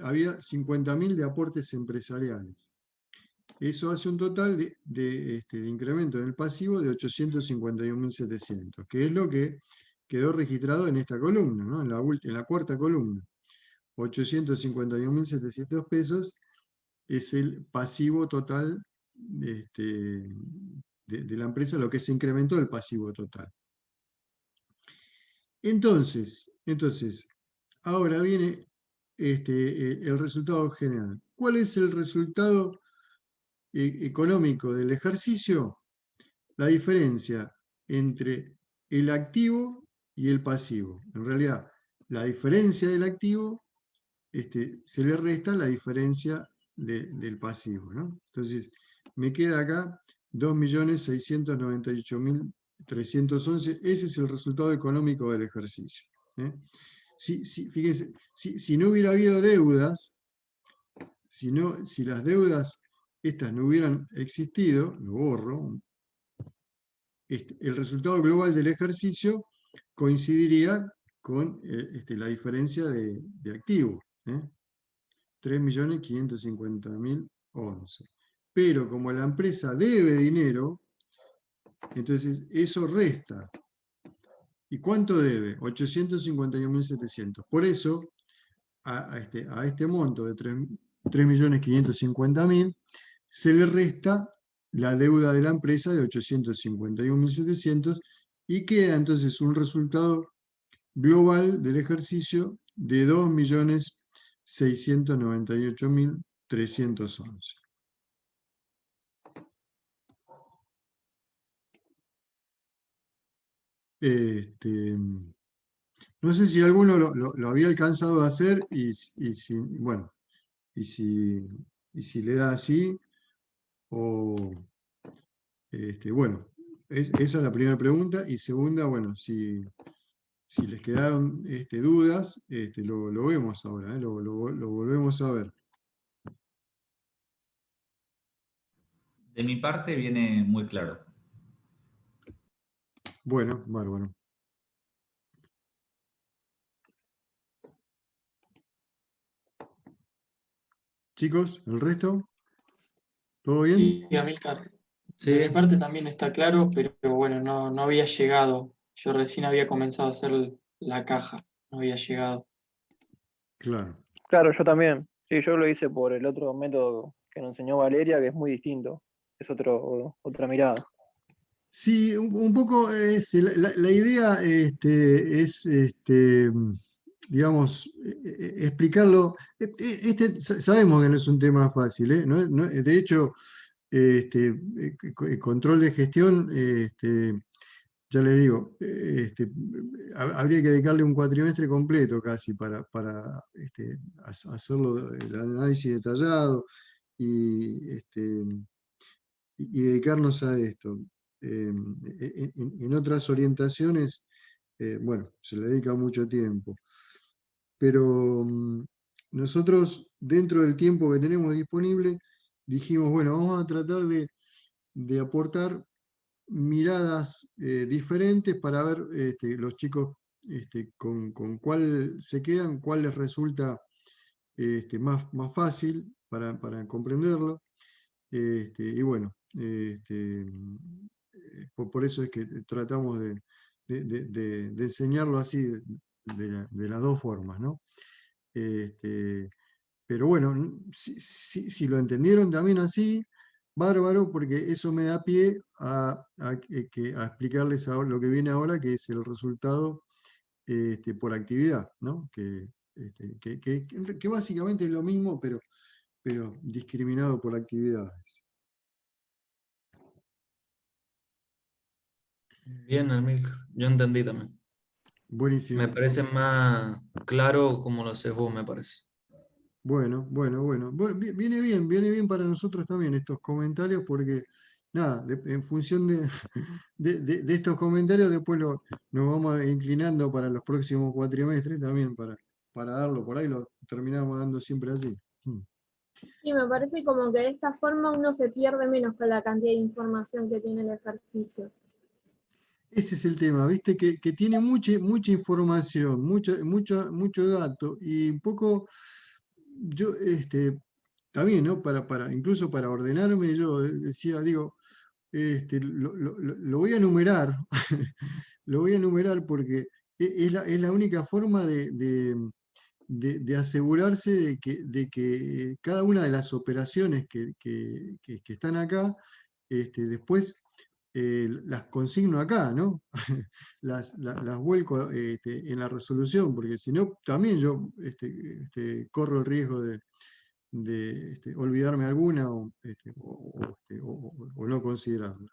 había 50.000 de aportes empresariales. Eso hace un total de incremento en el pasivo de 851.700, que es lo que quedó registrado en esta columna, ¿no? en la cuarta columna. 851.700 pesos es el pasivo total de la empresa, lo que se incrementó el pasivo total. Entonces ahora viene el resultado general. ¿Cuál es el resultado económico del ejercicio? La diferencia entre el activo y el pasivo. En realidad, la diferencia del activo se le resta la diferencia del pasivo, ¿no? Entonces, me queda acá 2.698.311. Ese es el resultado económico del ejercicio. Fíjense, si no hubiera habido deudas, si las deudas estas no hubieran existido, lo borro, el resultado global del ejercicio coincidiría con la diferencia de activo, 3.550.011. Pero como la empresa debe dinero, entonces eso resta. ¿Y cuánto debe? 851.700. Por eso, a este monto de 3.550.000 se le resta la deuda de la empresa de 851.700 y queda entonces un resultado global del ejercicio de 2.698.311. No sé si alguno lo había alcanzado a hacer y si le da así, o bueno, esa es la primera pregunta. Y segunda, bueno, si les quedaron dudas, lo vemos ahora, lo volvemos a ver. De mi parte viene muy claro. Bueno, bárbaro. Chicos, ¿el resto? ¿Todo bien? Sí, Amílcar. De Sí, mi parte también está claro, pero bueno, no había llegado. Yo recién había comenzado a hacer la caja, no había llegado. Claro. Claro, yo también. Sí, yo lo hice por el otro método que nos enseñó Valeria, que es muy distinto. Es otra mirada. Sí, un poco la idea es, digamos, explicarlo. Sabemos que no es un tema fácil, ¿eh? De hecho, control de gestión, ya le digo, habría que dedicarle un cuatrimestre completo casi para hacerlo, el análisis detallado y, y dedicarnos a esto. En otras orientaciones, bueno, se le dedica mucho tiempo, pero nosotros dentro del tiempo que tenemos disponible dijimos, bueno, vamos a tratar de aportar miradas diferentes para ver los chicos con cuál se quedan, cuál les resulta más fácil para comprenderlo. Y bueno, por eso es que tratamos de enseñarlo así, de las dos formas, ¿no? Este, pero bueno, si lo entendieron también así, bárbaro, porque eso me da pie a explicarles ahora lo que viene ahora, que es el resultado por actividad, ¿no? Que básicamente es lo mismo, pero discriminado por actividades. bien, Amílcar. Yo entendí también. Me Buenísimo. parece más claro como lo haces vos, me parece. Bueno, bueno, bueno. Bueno, viene bien para nosotros también estos comentarios, porque nada, en función de estos comentarios, después nos vamos inclinando para los próximos cuatrimestres también, para darlo por ahí, lo terminamos dando siempre así. Mm. Sí, me parece como que de esta forma uno se pierde menos con la cantidad de información que tiene el ejercicio. Ese es el tema, ¿viste? Que tiene mucha información, mucho dato, y un poco, yo, también, ¿no? Incluso para ordenarme, yo decía, digo, lo voy a enumerar, lo voy a enumerar porque es la única forma de asegurarse de que cada una de las operaciones que están acá, después las consigno acá, ¿no? Las vuelco en la resolución, porque si no, también yo corro el riesgo de olvidarme alguna o no considerarla.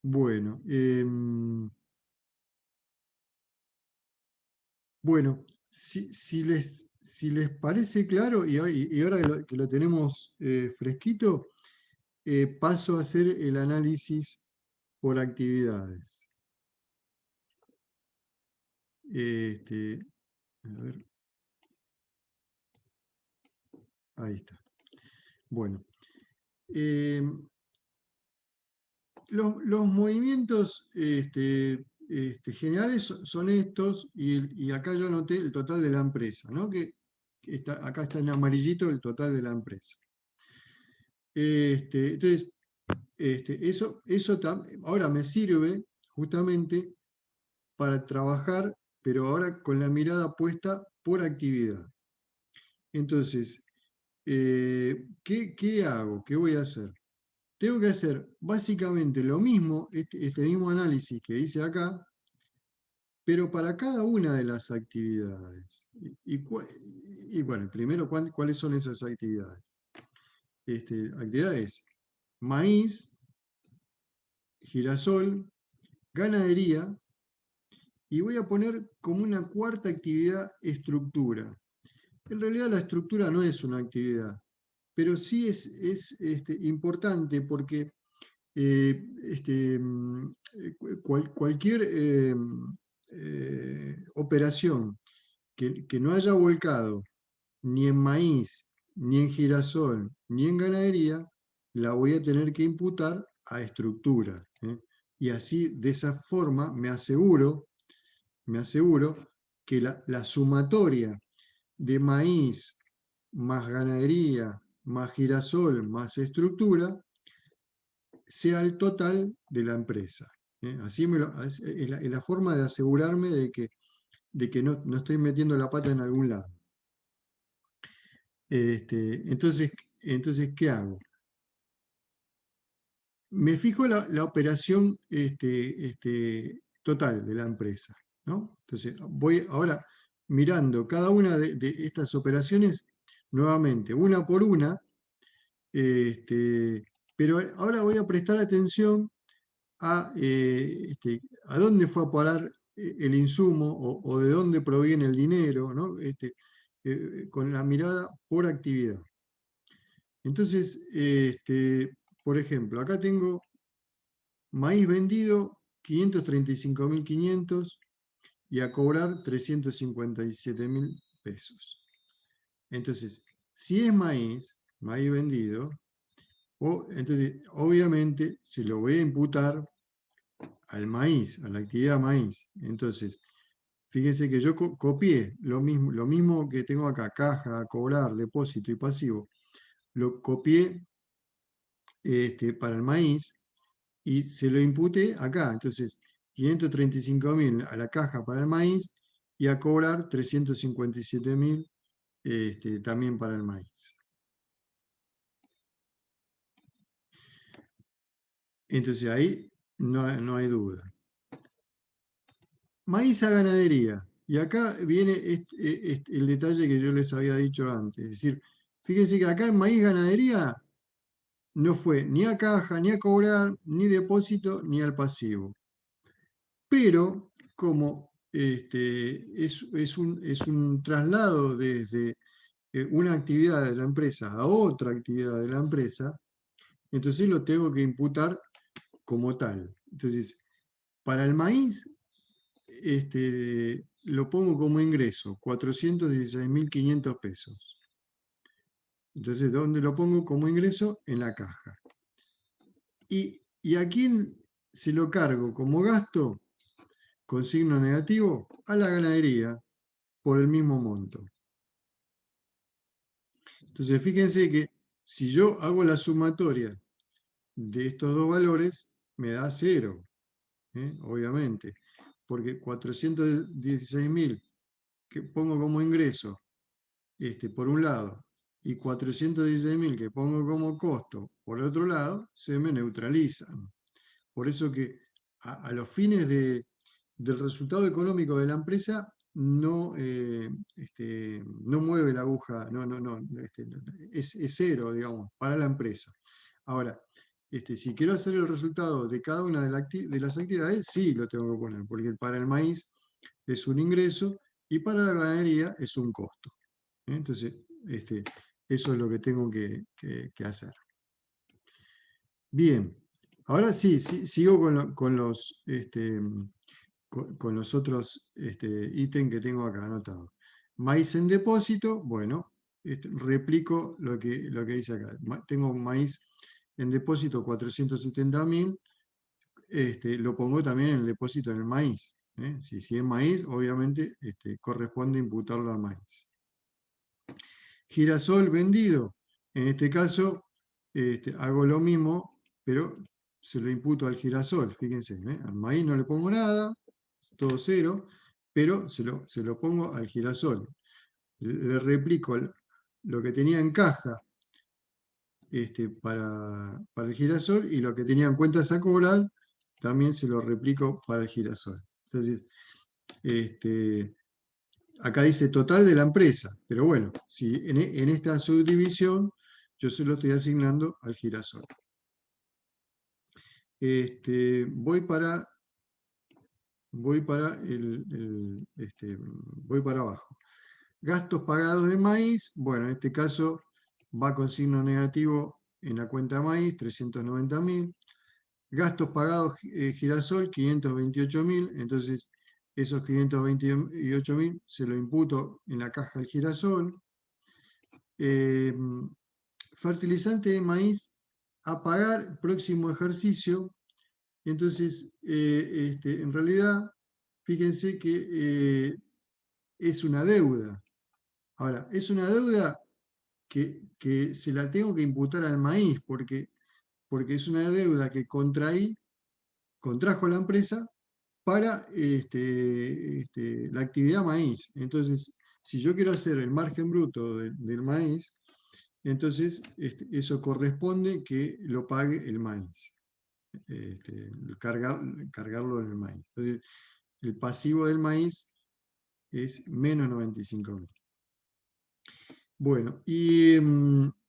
Bueno, bueno, si les parece claro, y ahora que lo tenemos fresquito, paso a hacer el análisis por actividades. A ver, ahí está. Bueno, los movimientos generales son estos, y acá yo anoté el total de la empresa, ¿no? Acá está en amarillito el total de la empresa. Entonces, ahora me sirve justamente para trabajar, pero ahora con la mirada puesta por actividad. Entonces, ¿qué hago? ¿Qué voy a hacer? Tengo que hacer básicamente lo mismo, este mismo análisis que hice acá, pero para cada una de las actividades. Y bueno, primero, ¿cuáles son esas actividades? Actividades: maíz, girasol, ganadería, y voy a poner como una cuarta actividad estructura. En realidad la estructura no es una actividad, pero sí es importante porque cualquier operación que no haya volcado ni en maíz ni en girasol, ni en ganadería, la voy a tener que imputar a estructura. Y así, de esa forma, me aseguro que la sumatoria de maíz más ganadería, más girasol, más estructura, sea el total de la empresa. Así es la forma de asegurarme de que no estoy metiendo la pata en algún lado. Entonces, ¿qué hago? Me fijo la operación total de la empresa, ¿no? Entonces, voy ahora mirando cada una de estas operaciones nuevamente, una por una, pero ahora voy a prestar atención a dónde fue a parar el insumo o de dónde proviene el dinero, ¿no? Con la mirada por actividad. Entonces, por ejemplo, acá tengo maíz vendido 535.500 y a cobrar 357.000 pesos. Entonces, si es maíz vendido, entonces obviamente se lo voy a imputar al maíz, a la actividad maíz. Entonces, fíjense que yo copié lo mismo que tengo acá, caja, cobrar, depósito y pasivo, lo copié para el maíz y se lo imputé acá. Entonces, 535.000 a la caja para el maíz y a cobrar 357.000 también para el maíz. Entonces ahí no hay duda. Maíz a ganadería. Y acá viene el detalle que yo les había dicho antes. Es decir, fíjense que acá en maíz ganadería no fue ni a caja, ni a cobrar, ni depósito, ni al pasivo. Pero como es un traslado desde una actividad de la empresa a otra actividad de la empresa, entonces lo tengo que imputar como tal. Entonces, para el maíz, lo pongo como ingreso, 416.500 pesos. Entonces, ¿dónde lo pongo como ingreso? En la caja. ¿Y a quién se lo cargo como gasto? Con signo negativo, a la ganadería, por el mismo monto. Entonces, fíjense que si yo hago la sumatoria de estos dos valores, me da 0, obviamente, porque 416.000 que pongo como ingreso, por un lado, y 416.000 que pongo como costo, por otro lado, se me neutralizan. Por eso que a los fines del resultado económico de la empresa no mueve la aguja, es 0, digamos, para la empresa. Ahora, si quiero hacer el resultado de cada una de las actividades, sí lo tengo que poner, porque para el maíz es un ingreso y para la ganadería es un costo. Entonces, eso es lo que tengo que hacer. Bien, ahora sí, sigo con los otros ítems que tengo acá anotados. Maíz en depósito, bueno, replico lo que dice acá. Tengo maíz en depósito 470.000, lo pongo también en el depósito en el maíz. Si es maíz, obviamente corresponde imputarlo al maíz. Girasol vendido, en este caso hago lo mismo, pero se lo imputo al girasol, fíjense, al maíz no le pongo nada, todo 0, pero se lo pongo al girasol. Le replico lo que tenía en caja para el girasol y lo que tenía en cuentas a cobrar también se lo replico para el girasol. Entonces, acá dice total de la empresa, pero bueno, si en esta subdivisión yo se lo estoy asignando al girasol. Voy para abajo. Gastos pagados de maíz, bueno, en este caso va con signo negativo en la cuenta maíz, 390.000. Gastos pagados girasol, 528.000, entonces esos 528.000 se lo imputo en la caja del girasol. fertilizante de maíz a pagar próximo ejercicio. Entonces, en realidad, fíjense que es una deuda. Ahora, es una deuda que se la tengo que imputar al maíz, porque es una deuda que contrajo la empresa para la actividad maíz. Entonces, si yo quiero hacer el margen bruto del maíz, entonces eso corresponde que lo pague el maíz, cargarlo en el maíz. Entonces, el pasivo del maíz es menos 95.000. Bueno, y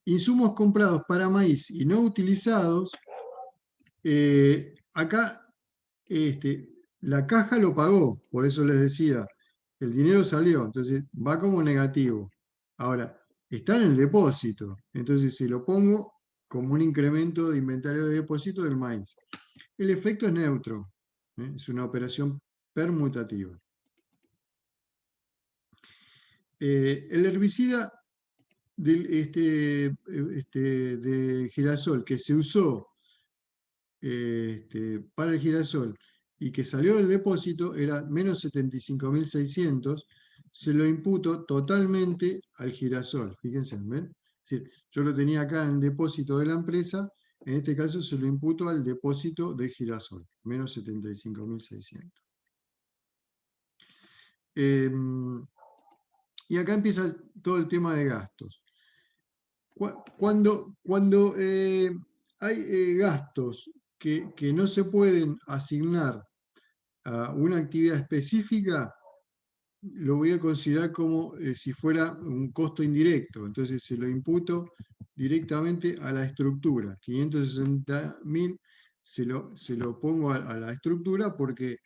insumos comprados para maíz y no utilizados, acá la caja lo pagó, por eso les decía, el dinero salió, entonces va como negativo. Ahora, está en el depósito, entonces se lo pongo como un incremento de inventario de depósito del maíz. El efecto es neutro, es una operación permutativa. El herbicida de girasol que se usó para el girasol y que salió del depósito era menos 75.600, se lo imputo totalmente al girasol. Fíjense, ¿ven? Es decir, yo lo tenía acá en el depósito de la empresa, en este caso se lo imputo al depósito de girasol, menos 75.600. Y acá empieza todo el tema de gastos. Cuando hay gastos que no se pueden asignar a una actividad específica, lo voy a considerar como si fuera un costo indirecto. Entonces se lo imputo directamente a la estructura. 560.000 se lo pongo a la estructura porque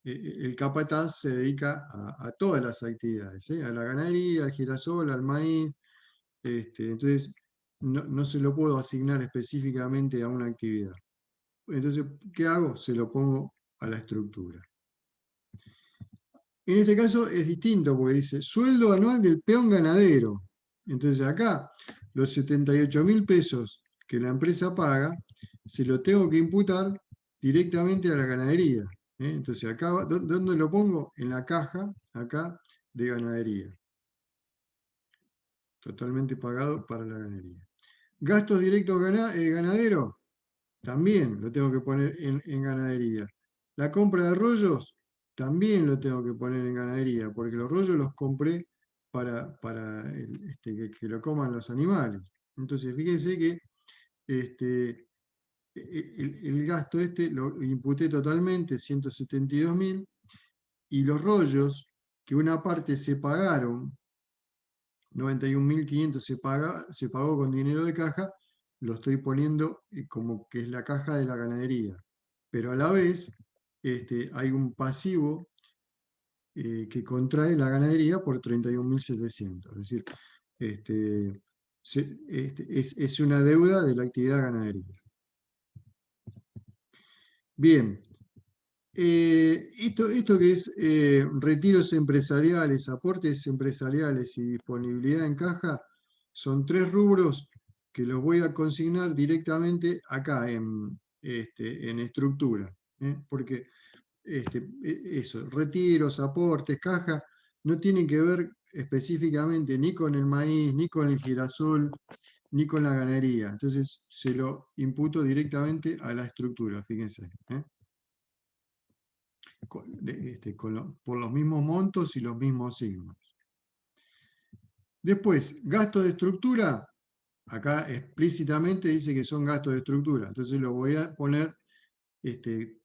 el capataz se dedica a todas las actividades, a la ganadería, al girasol, al maíz. Entonces no se lo puedo asignar específicamente a una actividad. Entonces, ¿qué hago? Se lo pongo a la estructura. En este caso es distinto porque dice sueldo anual del peón ganadero. Entonces acá los 78.000 pesos que la empresa paga se lo tengo que imputar directamente a la ganadería. Entonces acá, ¿dónde lo pongo? En la caja, acá, de ganadería. Totalmente pagado para la ganadería. Gastos directos ganaderos, también lo tengo que poner en ganadería. La compra de rollos, también lo tengo que poner en ganadería, porque los rollos los compré para que lo coman los animales. Entonces, fíjense que el gasto lo imputé totalmente, 172.000, y los rollos, que una parte se pagaron, 91.500 se pagó con dinero de caja, lo estoy poniendo como que es la caja de la ganadería. Pero a la vez hay un pasivo que contrae la ganadería por 31.700. Es decir, es una deuda de la actividad ganadería. Bien. Esto que es retiros empresariales, aportes empresariales y disponibilidad en caja, son 3 rubros que los voy a consignar directamente acá en estructura. Porque eso, retiros, aportes, caja, no tienen que ver específicamente ni con el maíz, ni con el girasol, ni con la ganadería. Entonces se lo imputo directamente a la estructura, fíjense. Por los mismos montos y los mismos signos. Después, gastos de estructura, acá explícitamente dice que son gastos de estructura, entonces lo voy a poner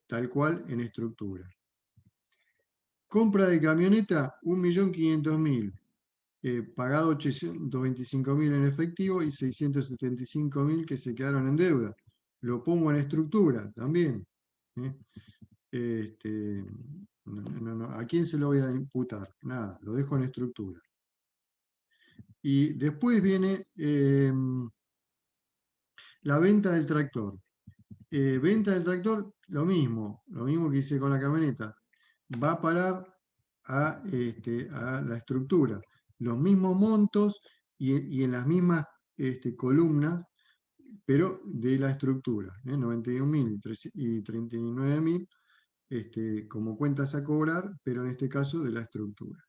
tal cual en estructura. Compra de camioneta, 1.500.000, pagado 825.000 en efectivo y 675.000 que se quedaron en deuda. Lo pongo en estructura también. ¿A quién se lo voy a imputar? Nada, lo dejo en estructura. Y después viene la venta del tractor. Venta del tractor, lo mismo que hice con la camioneta. Va a parar a la estructura. Los mismos montos y en las mismas columnas, pero de la estructura, 91.000 y 39.000 como cuentas a cobrar, pero en este caso de la estructura.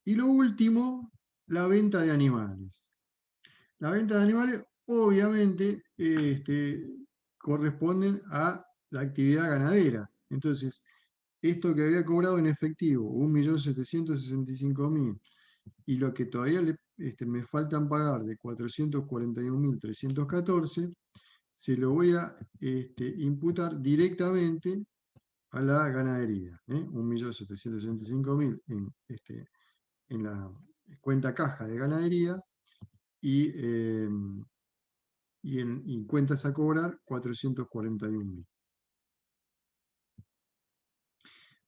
Y lo último, la venta de animales. La venta de animales, obviamente, corresponden a la actividad ganadera. Entonces, esto que había cobrado en efectivo, 1.765.000, y lo que todavía me faltan pagar de 441.314, se lo voy a imputar directamente a la ganadería. 1.765.000 en la cuenta caja de ganadería y en cuentas a cobrar 441.000.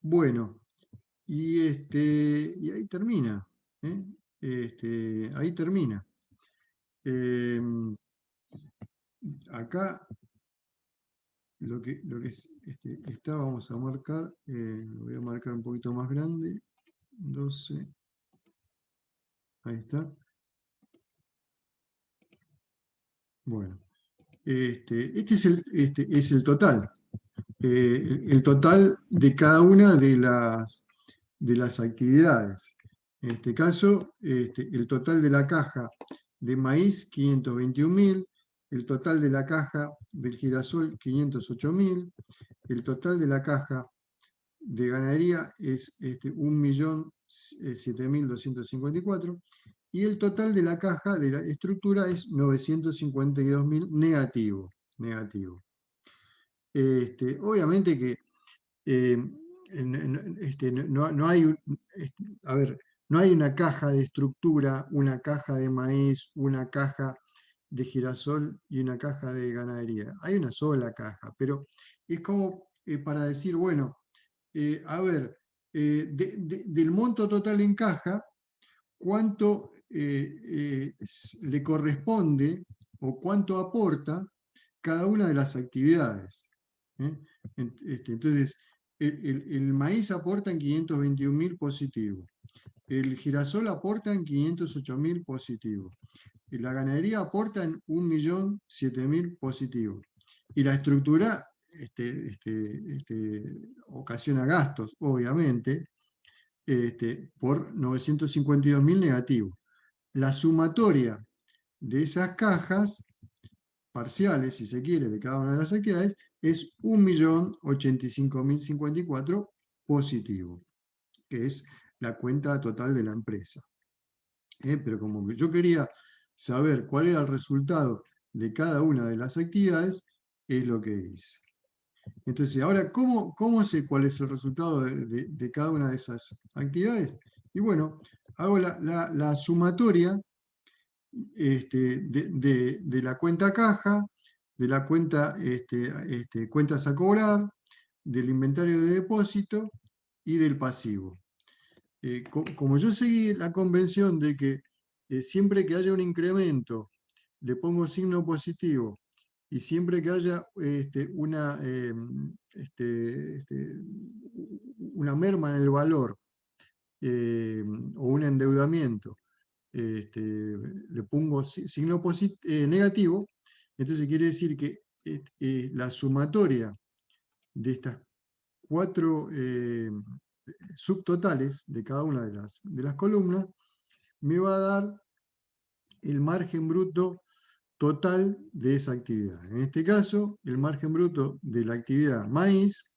Bueno, y ahí termina. Ahí termina. Acá lo que está, vamos a marcar, lo voy a marcar un poquito más grande, 12, ahí está. Bueno, este es el total. El total de cada una de las actividades. En este caso, el total de la caja de maíz, 521.000, el total de la caja del girasol, 508.000, el total de la caja de ganadería es 1.007.254, y el total de la caja de la estructura es 952.000 negativo. Obviamente que no hay no hay una caja de estructura, una caja de maíz, una caja de girasol y una caja de ganadería. Hay una sola caja, pero es como para decir, bueno, del monto total en caja, ¿cuánto le corresponde o cuánto aporta cada una de las actividades? Entonces, el maíz aporta en 521.000 positivo, el girasol aporta en 508.000 positivo, y la ganadería aporta en 1.007.000 positivo, y la estructura ocasiona gastos, obviamente, por 952.000 negativo. La sumatoria de esas cajas parciales, si se quiere, de cada una de las actividades, es 1.085.054 positivo, que es la cuenta total de la empresa. Pero como yo quería saber cuál era el resultado de cada una de las actividades, es lo que hice. Entonces, ahora, ¿cómo sé cuál es el resultado de cada una de esas actividades? Y bueno, hago la sumatoria de la cuenta caja, de la cuenta cuentas a cobrar, del inventario de depósito y del pasivo. Como yo seguí la convención de que siempre que haya un incremento le pongo signo positivo, y siempre que haya una merma en el valor o un endeudamiento, le pongo signo negativo, entonces quiere decir que la sumatoria de estas 4 subtotales de cada una de las columnas me va a dar el margen bruto total de esa actividad. En este caso, el margen bruto de la actividad maíz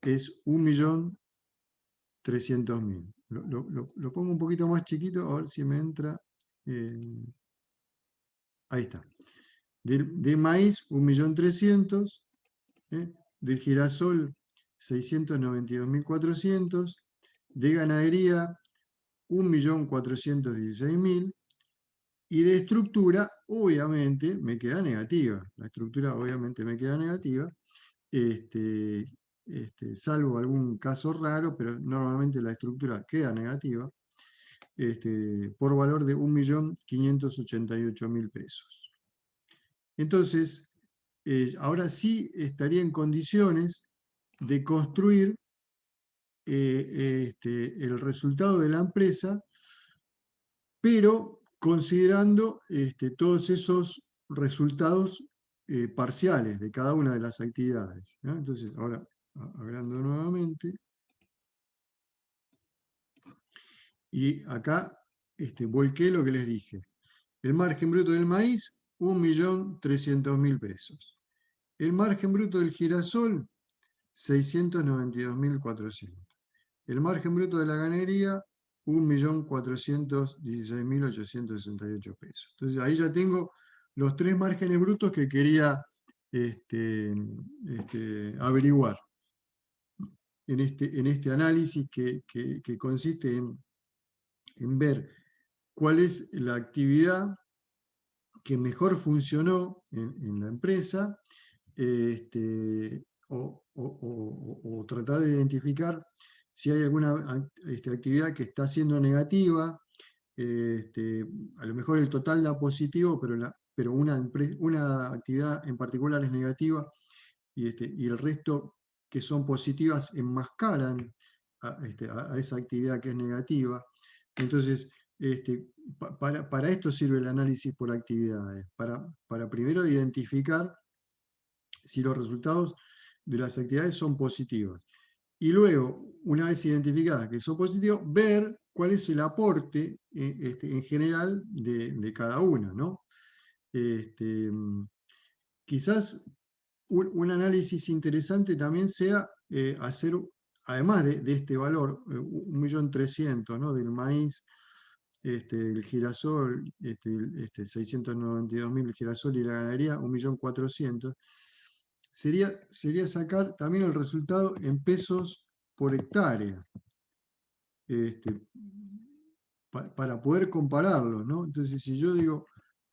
es 1.300.000. Lo pongo un poquito más chiquito, a ver si me entra. Ahí está. De maíz, 1.300.000. Del girasol, 692.400. De ganadería, 1.416.000. Y de estructura, obviamente, me queda negativa. La estructura, obviamente, me queda negativa. Salvo algún caso raro, pero normalmente la estructura queda negativa, por valor de 1.588.000 pesos. Entonces, ahora sí estaría en condiciones de construir el resultado de la empresa pero considerando todos esos resultados parciales de cada una de las actividades, ¿no? Entonces, ahora, agrando nuevamente, y acá volqué lo que les dije. El margen bruto del maíz, 1.300.000 pesos. El margen bruto del girasol, 692.400. El margen bruto de la ganadería, 1.416.868 pesos. Entonces ahí ya tengo los 3 márgenes brutos que quería averiguar en este análisis que consiste en ver cuál es la actividad que mejor funcionó en la empresa, o tratar de identificar si hay alguna actividad que está siendo negativa. A lo mejor el total da positivo, pero una actividad en particular es negativa, y el resto que son positivas enmascaran a esa actividad que es negativa. Entonces, para esto sirve el análisis por actividades, para primero identificar si los resultados de las actividades son positivos. Y luego, una vez identificadas que son positivos, ver cuál es el aporte en general de cada una, ¿no? Quizás un análisis interesante también sea hacer, además de este valor, 1.300.000, ¿no? Del maíz, el girasol, 692.000 el girasol y la ganadería, 1.400.000, sería sacar también el resultado en pesos por hectárea, para poder compararlo, ¿no? Entonces, si yo digo,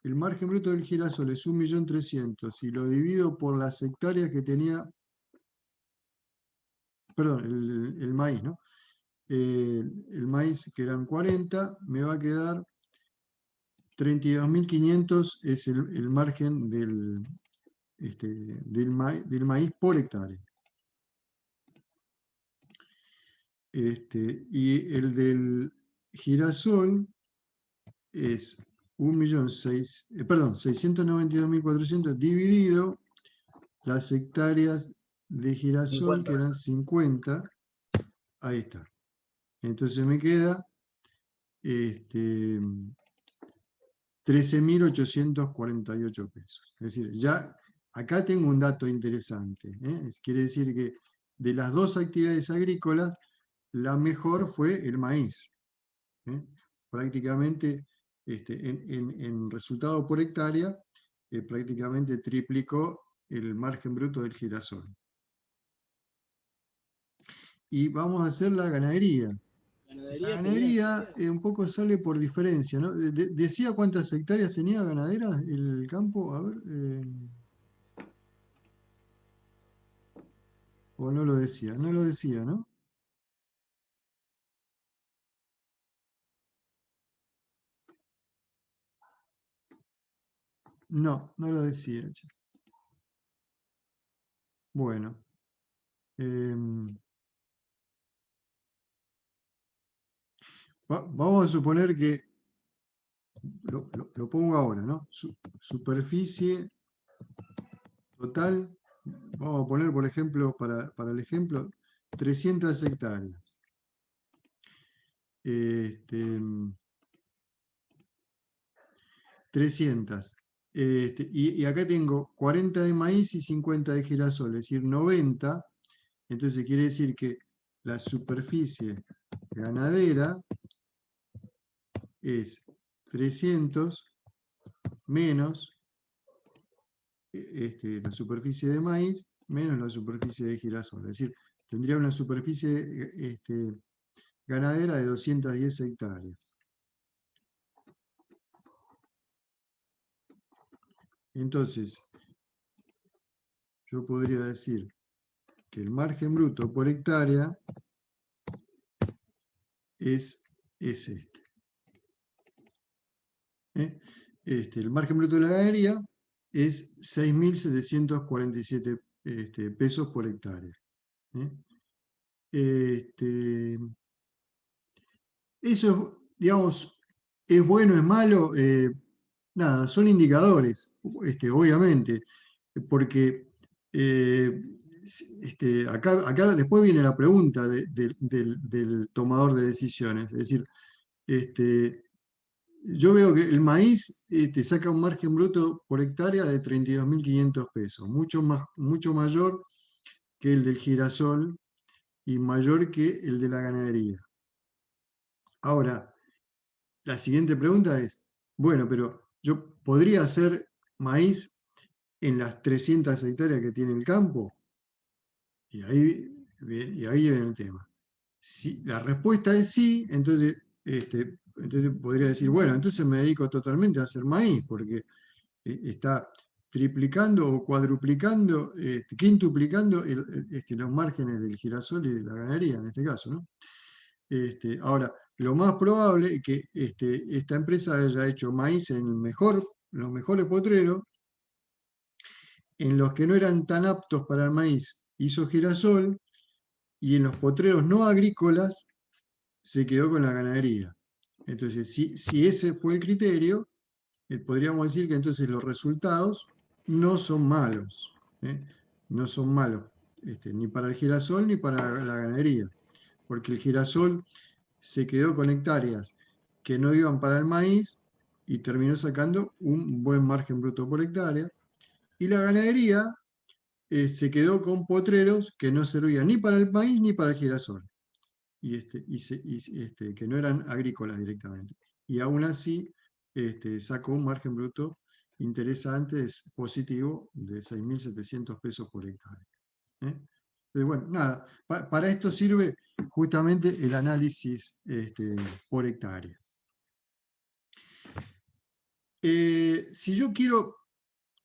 el margen bruto del girasol es 1.300.000 y lo divido por las hectáreas que tenía, perdón, el maíz, ¿no? El maíz, que eran 40, me va a quedar 32.500 es el margen del maíz por hectárea. Y el del girasol es 692.400 dividido las hectáreas de girasol, 50. que eran 50. Ahí está. Entonces me queda 13.848 pesos. Es decir, ya acá tengo un dato interesante, ¿eh? Quiere decir que de las dos actividades agrícolas, la mejor fue el maíz, ¿eh? Prácticamente en resultado por hectárea, prácticamente triplicó el margen bruto del girasol. Y vamos a hacer la ganadería. La ganadería un poco sale por diferencia, ¿no? ¿Decía cuántas hectáreas tenía ganaderas el campo? A ver. O no lo decía, no lo decía, ¿no? No, no lo decía. Bueno. Vamos a suponer que, lo pongo ahora, ¿no? Superficie total, vamos a poner, por ejemplo, para el ejemplo, 300 hectáreas. 300. Y acá tengo 40 de maíz y 50 de girasol, es decir, 90. Entonces quiere decir que la superficie ganadera es 300 menos la superficie de maíz menos la superficie de girasol. Es decir, tendría una superficie ganadera de 210 hectáreas. Entonces, yo podría decir que el margen bruto por hectárea es este. El margen bruto de la ganadería es 6.747 pesos por hectárea. Eso, digamos, ¿Es bueno, es malo? Nada, son indicadores, obviamente, porque acá después viene la pregunta del tomador de decisiones. Es decir, yo veo que el maíz saca un margen bruto por hectárea de 32.500 pesos, mucho mayor que el del girasol y mayor que el de la ganadería. Ahora, la siguiente pregunta es, bueno, pero yo podría hacer maíz en las 300 hectáreas que tiene el campo, y ahí viene el tema. Si la respuesta es sí, entonces podría decir, bueno, entonces me dedico totalmente a hacer maíz, porque está triplicando o cuadruplicando, quintuplicando los márgenes del girasol y de la ganadería, en este caso, ¿no? Ahora, lo más probable es que esta empresa haya hecho maíz en los mejores potreros, en los que no eran tan aptos para el maíz hizo girasol, y en los potreros no agrícolas se quedó con la ganadería. Entonces, si ese fue el criterio, podríamos decir que entonces los resultados no son malos, ¿eh? No son malos, ni para el girasol ni para la ganadería, porque el girasol se quedó con hectáreas que no iban para el maíz y terminó sacando un buen margen bruto por hectárea, y la ganadería se quedó con potreros que no servían ni para el maíz ni para el girasol, que no eran agrícolas directamente. Y aún así sacó un margen bruto interesante, positivo, de 6.700 pesos por hectárea. Pero bueno, nada, para esto sirve justamente el análisis por hectáreas. Si yo quiero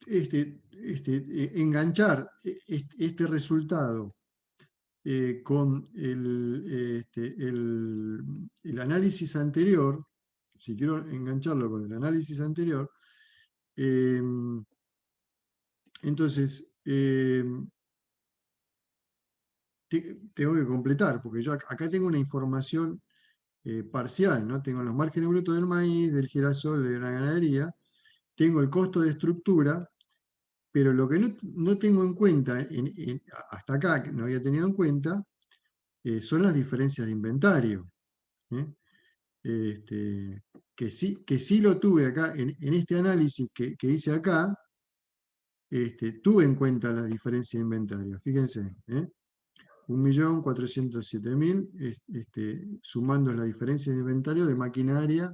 enganchar este resultado con el análisis anterior, si quiero engancharlo con el análisis anterior, entonces tengo que completar, porque yo acá tengo una información parcial, ¿no? Tengo los márgenes brutos del maíz, del girasol, de la ganadería, tengo el costo de estructura, pero lo que no tengo en cuenta, hasta acá, que no había tenido en cuenta, son las diferencias de inventario. Que sí lo tuve acá, en este análisis que hice acá, tuve en cuenta las diferencias de inventario. Fíjense, 1.407.000, sumando la diferencia de inventario de maquinaria,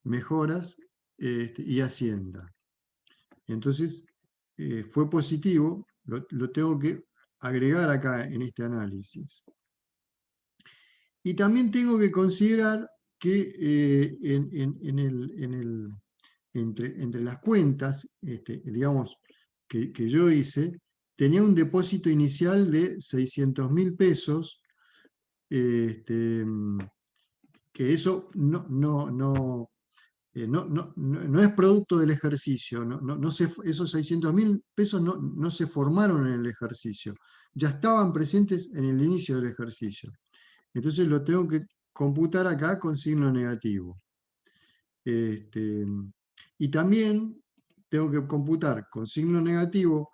mejoras y hacienda. Entonces, fue positivo, lo tengo que agregar acá en este análisis. Y también tengo que considerar que entre las cuentas, digamos, que yo hice, tenía un depósito inicial de 600.000 pesos, que eso no es producto del ejercicio, esos 600.000 pesos no se formaron en el ejercicio, ya estaban presentes en el inicio del ejercicio. Entonces lo tengo que computar acá con signo negativo. Y también tengo que computar con signo negativo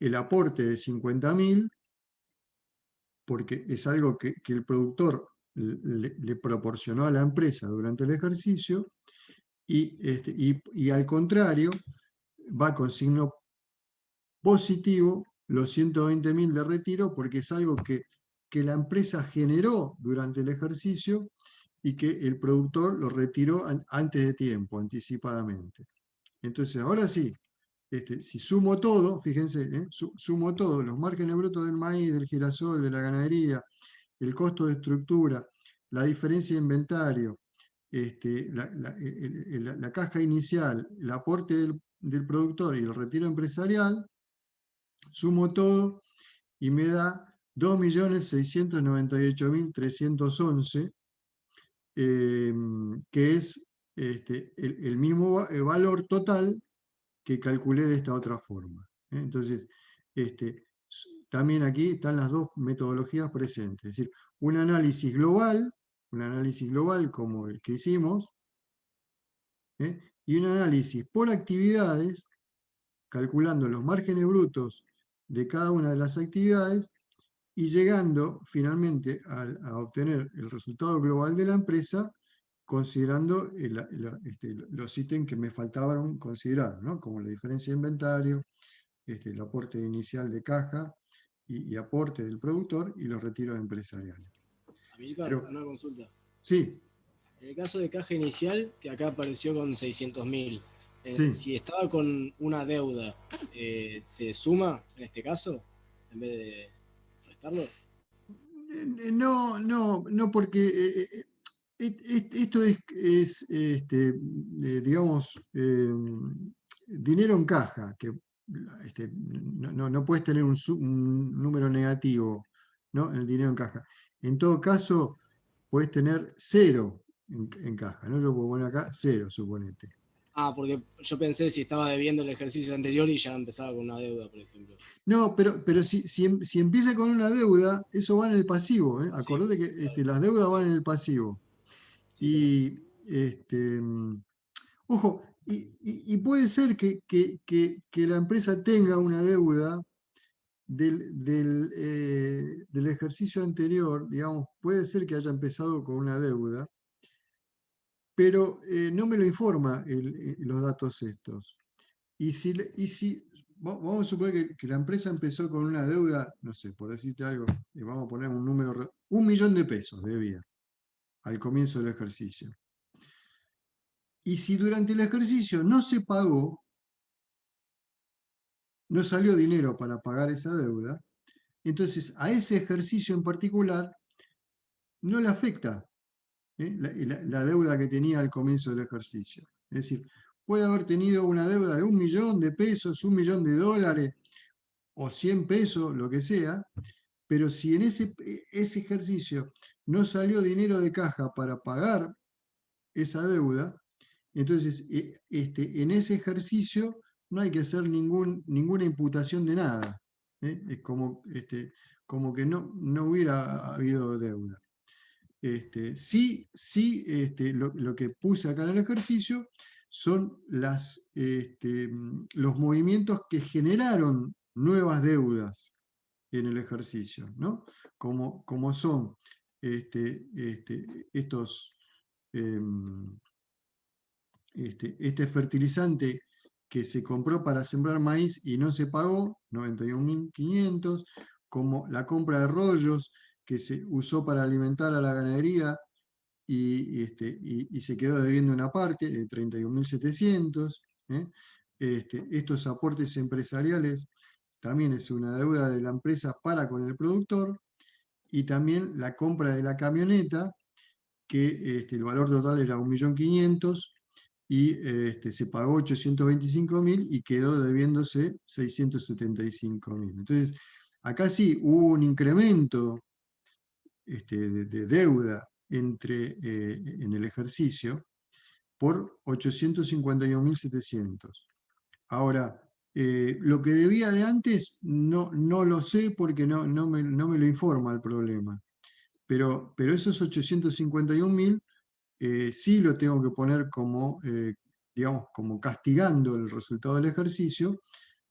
el aporte de 50.000, porque es algo que el productor le proporcionó a la empresa durante el ejercicio, y al contrario, va con signo positivo los 120.000 de retiro, porque es algo que la empresa generó durante el ejercicio y que el productor lo retiró antes de tiempo, anticipadamente. Entonces, ahora sí, si sumo todo, fíjense, sumo todo, los márgenes brutos del maíz, del girasol, de la ganadería, el costo de estructura, la diferencia de inventario, la caja inicial, el aporte del productor y el retiro empresarial, sumo todo y me da 2.698.311, que es el mismo valor total que calculé de esta otra forma. Entonces, también aquí están las dos metodologías presentes, es decir, un análisis global como el que hicimos, y un análisis por actividades, calculando los márgenes brutos de cada una de las actividades y llegando finalmente a obtener el resultado global de la empresa, considerando los ítems que me faltaban considerar, ¿no? Como la diferencia de inventario, el aporte inicial de caja y aporte del productor y los retiros empresariales. Amílcar, Pero- una consulta. Sí, En el caso de caja inicial, que acá apareció con 600.000, Sí. si estaba con una deuda, ¿se suma en este caso en vez de restarlo? no, porque esto es digamos, dinero en caja, que no puedes tener un número negativo, ¿no? En el dinero en caja. En todo caso, puedes tener 0 en caja, ¿no? Yo puedo poner acá 0, suponete. Ah, porque yo pensé si estaba debiendo el ejercicio anterior y ya empezaba con una deuda, por ejemplo. No, pero si empieza con una deuda, eso va en el pasivo, ¿eh? Acordate que las deudas van en el pasivo. Sí, Y, ojo, y puede ser que la empresa tenga una deuda del ejercicio anterior, digamos, puede ser que haya empezado con una deuda, pero no me lo informa los datos estos. Y si vamos a suponer que la empresa empezó con una deuda, no sé, por decirte algo, vamos a poner un número, 1.000.000 de pesos debía al comienzo del ejercicio. Y si durante el ejercicio no se pagó, no salió dinero para pagar esa deuda, entonces a ese ejercicio en particular no le afecta la deuda que tenía al comienzo del ejercicio. Es decir, puede haber tenido una deuda de 1.000.000 de pesos, 1.000.000 de dólares, o 100 pesos, lo que sea, pero si en ese ejercicio no salió dinero de caja para pagar esa deuda, entonces en ese ejercicio no hay que hacer ninguna imputación de nada. Es como que no hubiera habido deuda. Sí, lo que puse acá en el ejercicio son los movimientos que generaron nuevas deudas en el ejercicio, ¿no? Como son estos, este fertilizante que se compró para sembrar maíz y no se pagó, 91.500, como la compra de rollos que se usó para alimentar a la ganadería y se quedó debiendo una parte, de 31.700. Estos aportes empresariales también es una deuda de la empresa para con el productor, y también la compra de la camioneta, que el valor total era 1.500.000 y se pagó 825.000 y quedó debiéndose 675.000. Entonces, acá sí hubo un incremento de deuda en el ejercicio por 851.700. Ahora, lo que debía de antes no lo sé porque no me lo informa el problema. Pero esos 851.000 sí lo tengo que poner como, digamos, como castigando el resultado del ejercicio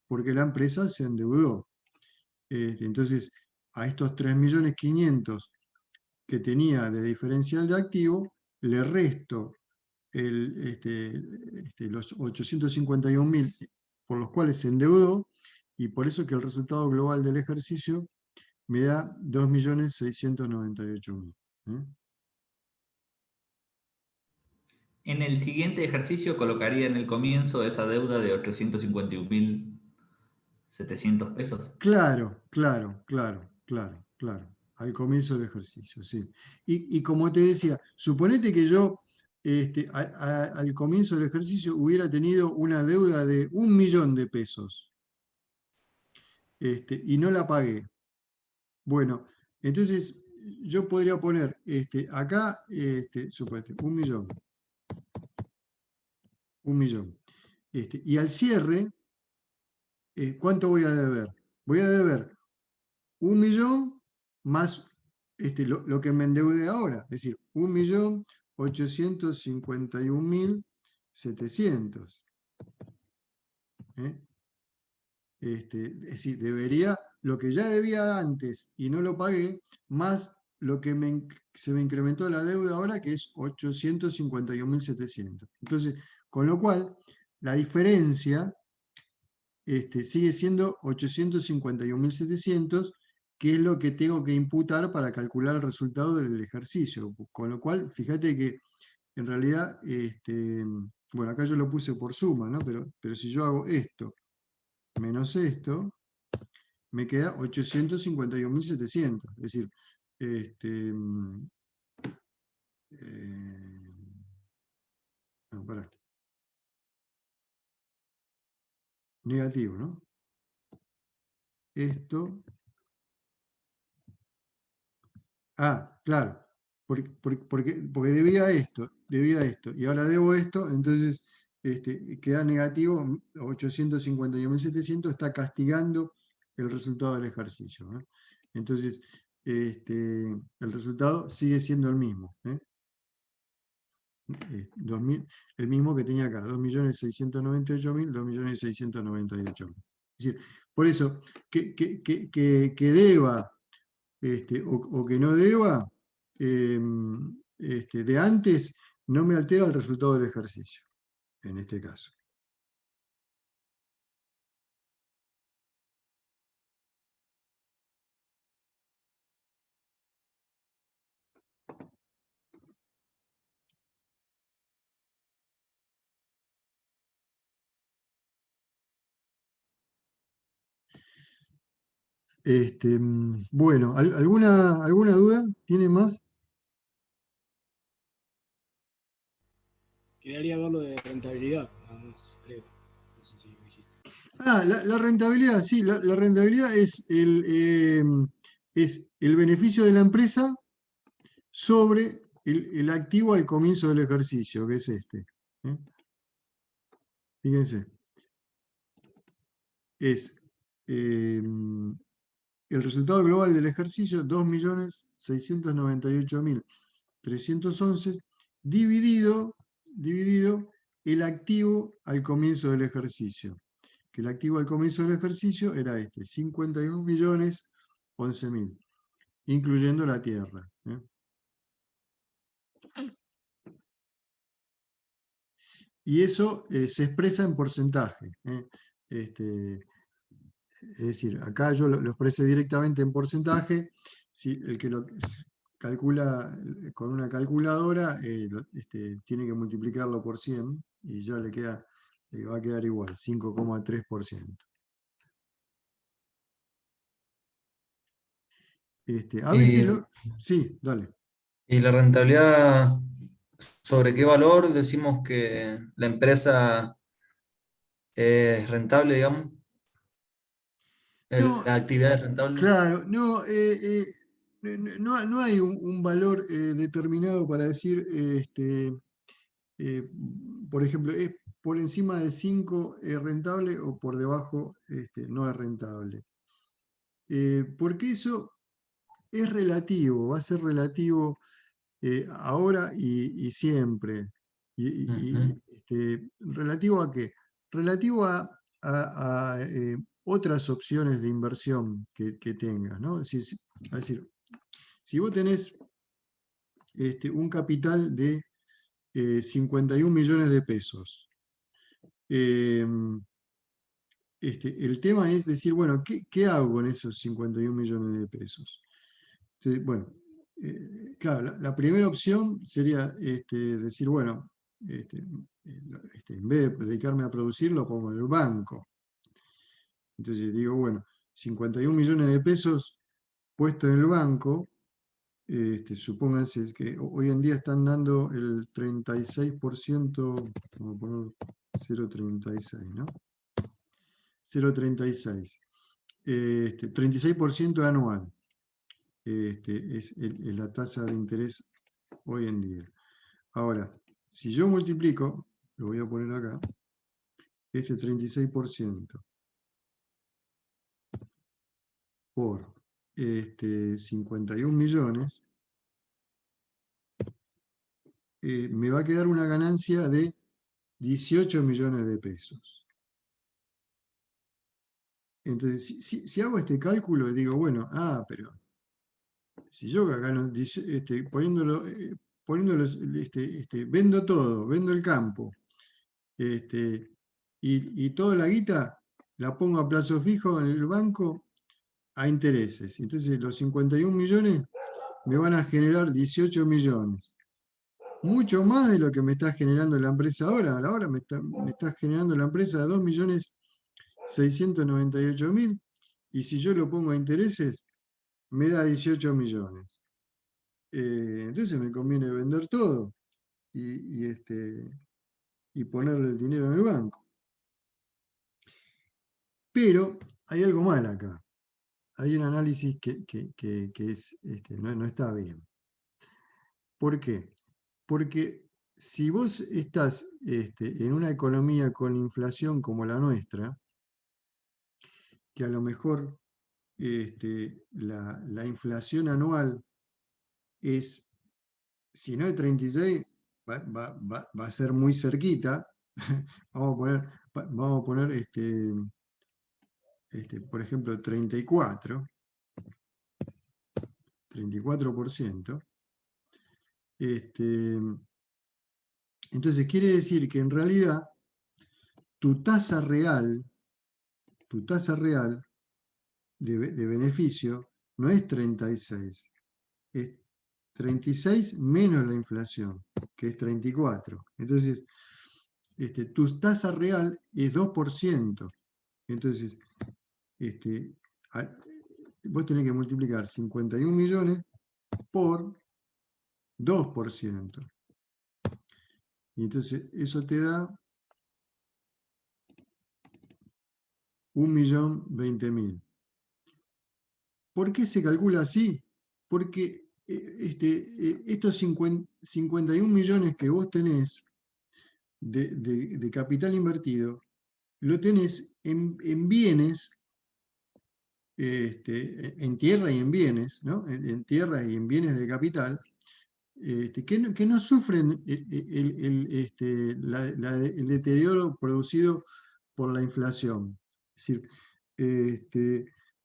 porque la empresa se endeudó. Entonces, a estos 3.500.000 que tenía de diferencial de activo, le resto los 851.000 por los cuales se endeudó, y por eso que el resultado global del ejercicio me da 2.698.000. En el siguiente ejercicio colocaría en el comienzo esa deuda de 851.700 pesos. Claro. Al comienzo del ejercicio, sí. Y como te decía, suponete que yo al comienzo del ejercicio hubiera tenido una deuda de 1.000.000 de pesos y no la pagué. Bueno, entonces yo podría poner acá, suponete, 1.000.000. 1.000.000. Y al cierre, ¿cuánto voy a deber? Voy a deber 1.000.000 más lo que me endeudé ahora, es decir, 1.851.000 700. Es decir, debería, lo que ya debía antes y no lo pagué, más lo que se me incrementó la deuda ahora, que es 851.700. Entonces, con lo cual, la diferencia sigue siendo 851.700, que es lo que tengo que imputar para calcular el resultado del ejercicio. Con lo cual, fíjate que en realidad, bueno, acá yo lo puse por suma, ¿no? Pero si yo hago esto menos esto, me queda 851.700. Es decir, no, pará. Negativo, ¿no? Esto. Ah, claro. Porque debía esto, y ahora debo esto, entonces queda negativo. 851.700 está castigando el resultado del ejercicio, ¿no? Entonces, el resultado sigue siendo el mismo, ¿eh? 2000, el mismo que tenía acá, 2.698.000, 2.698.000. Es decir, por eso, que deba o que no deba, de antes, no me altera el resultado del ejercicio, en este caso. Bueno, ¿alguna duda? ¿Tiene más? Quedaría ver lo de rentabilidad, nada más, creo. No sé si lo dijiste. La rentabilidad, sí, la rentabilidad es el beneficio de la empresa sobre el activo al comienzo del ejercicio, que es este. Fíjense, es el resultado global del ejercicio, 2.698.311, dividido el activo al comienzo del ejercicio. Que el activo al comienzo del ejercicio era 51.011.000, incluyendo la tierra. Y eso se expresa en porcentaje. Es decir, acá yo lo expresé directamente en porcentaje. Si el que lo calcula con una calculadora tiene que multiplicarlo por 100 y ya le va a quedar igual, 5,3%. A ver si lo... Sí, dale. ¿Y la rentabilidad, sobre qué valor decimos que la empresa es rentable, digamos? No, ¿La actividad es rentable? claro, no, no hay un valor determinado para decir, eh, por ejemplo, es por encima de 5 es rentable o por debajo no es rentable. Porque eso es relativo, va a ser relativo ahora y siempre. Ujú. ¿Relativo a qué? Relativo a, otras opciones de inversión que tengas, ¿no? Es decir, si vos tenés un capital de 51 millones de pesos, eh, el tema es decir, bueno, ¿qué hago con esos 51 millones de pesos? Entonces, bueno, claro, la primera opción sería decir, bueno, en vez de dedicarme a producir, lo pongo en el banco. Entonces digo, bueno, 51 millones de pesos puestos en el banco, supónganse que hoy en día están dando el 36%, vamos a poner 0,36, ¿no? 0,36. 36% anual. Es la tasa de interés hoy en día. Ahora, si yo multiplico, lo voy a poner acá, este 36% por 51 millones, me va a quedar una ganancia de 18 millones de pesos. Entonces, si hago este cálculo, digo, bueno, pero si yo acá vendo todo, vendo el campo, y toda la guita la pongo a plazo fijo en el banco a intereses. Entonces los 51 millones me van a generar 18 millones. Mucho más de lo que me está generando la empresa ahora. Ahora me está generando la empresa 2.698.000, y si yo lo pongo a intereses, me da 18 millones. Entonces me conviene vender todo y ponerle el dinero en el banco. Pero hay algo mal acá. Hay un análisis que no está bien. ¿Por qué? Porque si vos estás en una economía con inflación como la nuestra, que a lo mejor la inflación anual es, si no es 36, va a ser muy cerquita. Vamos a poner por ejemplo, 34%. Entonces quiere decir que en realidad tu tasa real de beneficio no es 36, es 36 menos la inflación, que es 34. Entonces, tu tasa real es 2%. Entonces, vos tenés que multiplicar 51 millones por 2%. Y entonces eso te da 1.020.000. ¿Por qué se calcula así? Porque estos 51 millones que vos tenés de capital invertido, lo tenés en bienes, en tierra y en bienes, ¿no? En tierra y en bienes de capital, que no sufren el deterioro producido por la inflación. Es decir,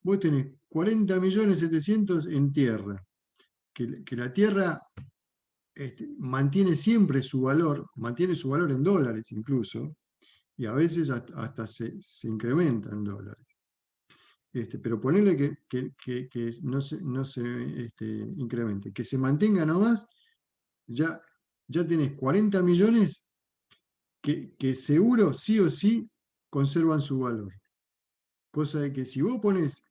vos tenés 40.700.000 en tierra, que la tierra mantiene siempre su valor, mantiene su valor en dólares incluso, y a veces hasta se incrementa en dólares. Pero ponerle que no se incremente, que se mantenga nomás, ya tenés 40 millones que seguro, sí o sí, conservan su valor. Cosa de que si vos pones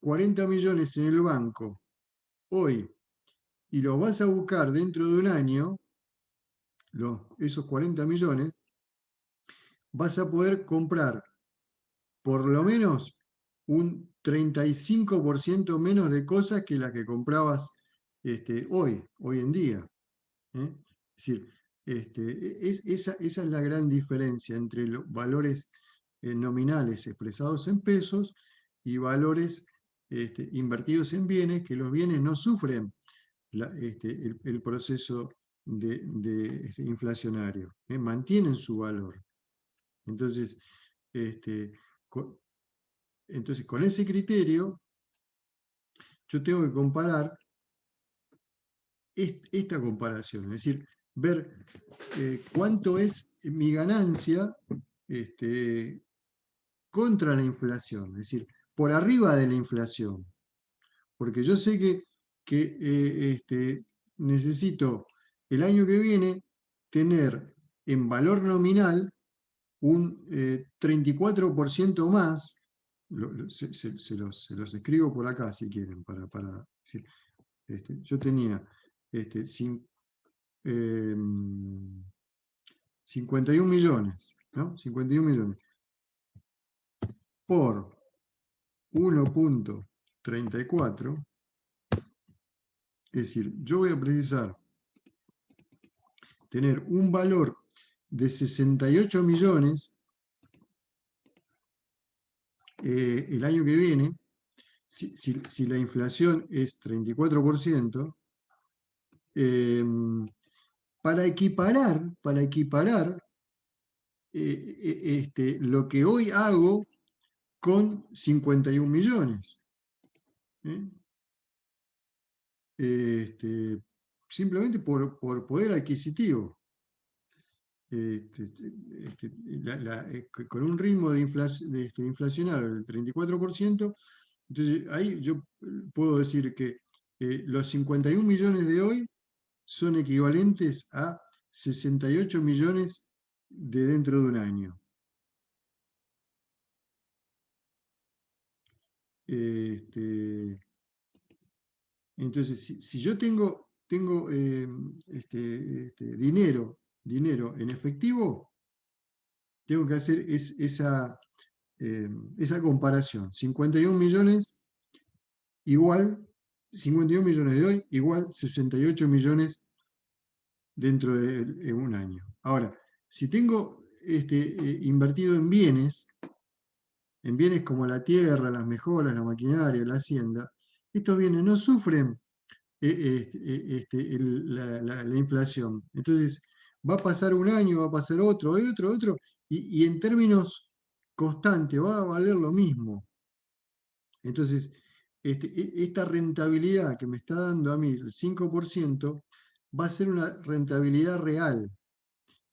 40 millones en el banco hoy y los vas a buscar dentro de un año, esos 40 millones, vas a poder comprar por lo menos un 35% menos de cosas que las que comprabas hoy en día. Es decir, esa es la gran diferencia entre los valores nominales expresados en pesos y valores invertidos en bienes, que los bienes no sufren el proceso inflacionario, mantienen su valor. Entonces, con ese criterio, yo tengo que comparar esta comparación, es decir, ver cuánto es mi ganancia contra la inflación, es decir, por arriba de la inflación. Porque yo sé que necesito el año que viene tener en valor nominal un 34% más. Se los escribo por acá si quieren, para decir, yo tenía 51 millones, ¿no? 51 millones por 1.34, es decir, yo voy a precisar tener un valor de 68 millones el año que viene, si la inflación es 34%, para equiparar lo que hoy hago con 51 millones. Simplemente por poder adquisitivo. Con un ritmo de inflacionario del 34%, entonces ahí yo puedo decir que los 51 millones de hoy son equivalentes a 68 millones de dentro de un año. Entonces, si yo tengo dinero en efectivo, tengo que hacer esa comparación. 51 millones igual, 51 millones de hoy igual 68 millones dentro de un año. Ahora, si tengo invertido en bienes como la tierra, las mejoras, la maquinaria, la hacienda, estos bienes no sufren la inflación. Entonces, va a pasar un año, va a pasar otro, y en términos constantes va a valer lo mismo. Entonces, esta rentabilidad que me está dando a mí, el 5%, va a ser una rentabilidad real.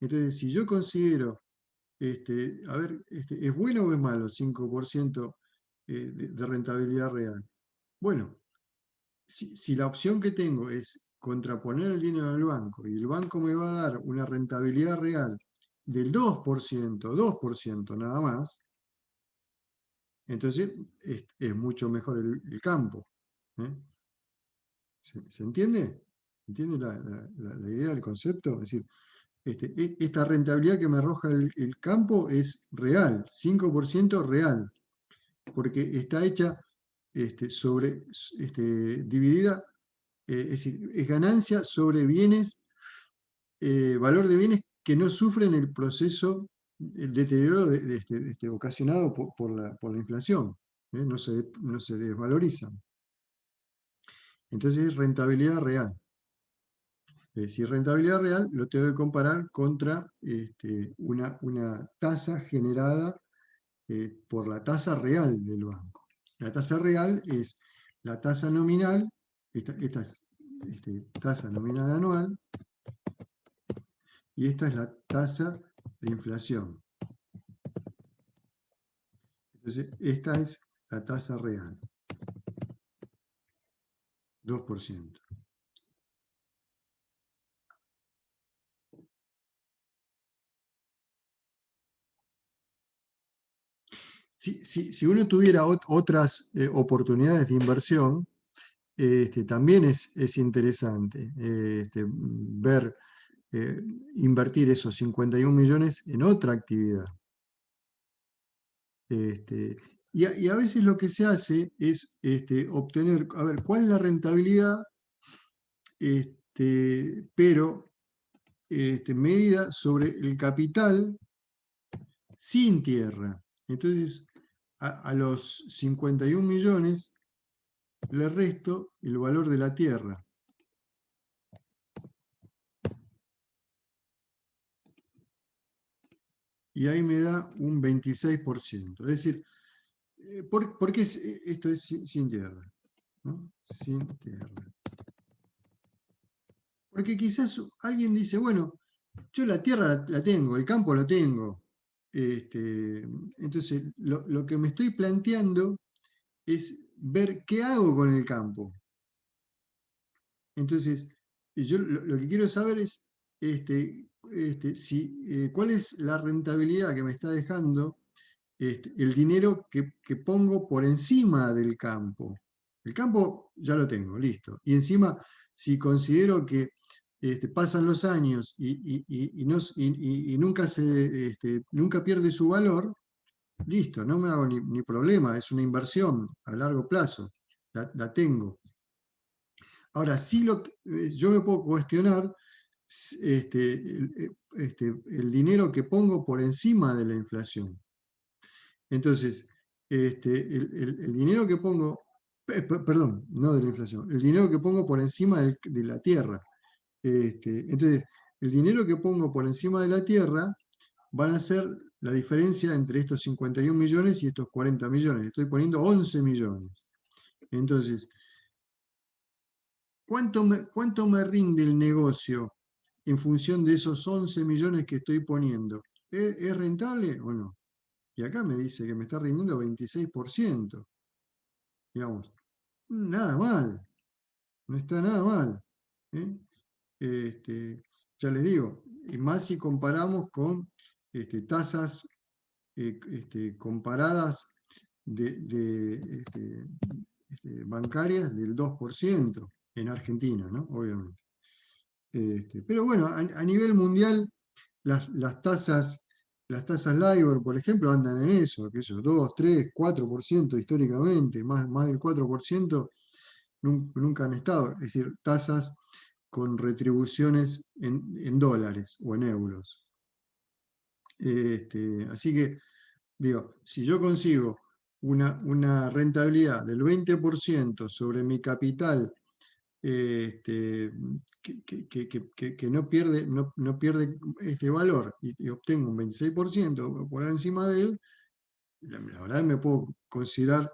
Entonces, si yo considero, ¿es bueno o es malo 5% de rentabilidad real? Bueno, si la opción que tengo es contraponer el dinero al banco y el banco me va a dar una rentabilidad real del 2% nada más, entonces es mucho mejor el campo. ¿Se entiende? ¿Entiende la idea del concepto? Es decir, esta rentabilidad que me arroja el campo es real, 5% real, porque está hecha dividida, es decir, es ganancia sobre bienes, valor de bienes que no sufren el proceso, el deterioro ocasionado por la inflación, no se desvalorizan. Entonces es rentabilidad real. Si es rentabilidad real, lo tengo que comparar contra una tasa generada por la tasa real del banco. La tasa real es la tasa nominal, esta es tasa nominal anual, y esta es la tasa de inflación. Entonces, esta es la tasa real, 2%. Si uno tuviera otras oportunidades de inversión, también es interesante ver invertir esos 51 millones en otra actividad. Y a veces lo que se hace es obtener, a ver, ¿cuál es la rentabilidad? Pero medida sobre el capital sin tierra. Entonces, a los 51 millones le resto el valor de la tierra. Y ahí me da un 26%. Es decir, ¿por qué esto es sin tierra? ¿No? Sin tierra. Porque quizás alguien dice, bueno, yo la tierra la tengo, el campo lo tengo. Entonces, lo que me estoy planteando es ver qué hago con el campo. Entonces, yo lo que quiero saber es cuál es la rentabilidad que me está dejando el dinero que pongo por encima del campo. El campo ya lo tengo, listo. Y encima, si considero que pasan los años y nunca pierde su valor, listo, no me hago ni problema, es una inversión a largo plazo, la tengo. Ahora, sí yo me puedo cuestionar el dinero que pongo por encima de la inflación. Entonces, el dinero que pongo, perdón, no de la inflación, el dinero que pongo por encima de la tierra. Entonces, el dinero que pongo por encima de la tierra van a ser la diferencia entre estos 51 millones y estos 40 millones. Estoy poniendo 11 millones. Entonces, ¿cuánto me rinde el negocio en función de esos 11 millones que estoy poniendo? ¿Es rentable o no? Y acá me dice que me está rindiendo 26%. Digamos, nada mal. No está nada mal. Ya les digo, y más si comparamos con tasas comparadas bancarias del 2% en Argentina, ¿no? Obviamente. Pero bueno, a nivel mundial, las tasas LIBOR, por ejemplo, andan en eso, que eso, 2, 3, 4% históricamente, más del 4% nunca han estado. Es decir, tasas con retribuciones en dólares o en euros. Así que, digo, si yo consigo una rentabilidad del 20% sobre mi capital, que no pierde este valor, y obtengo un 26% por encima de él, la verdad me puedo considerar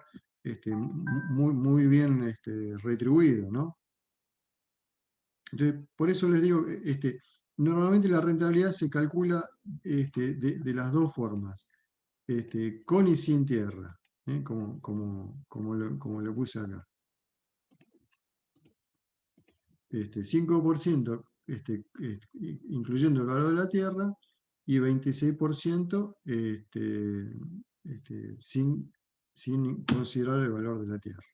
muy bien retribuido, ¿no? Entonces, por eso les digo, normalmente la rentabilidad se calcula de las dos formas, con y sin tierra, como lo puse acá. 5% incluyendo el valor de la tierra y 26% sin considerar el valor de la tierra.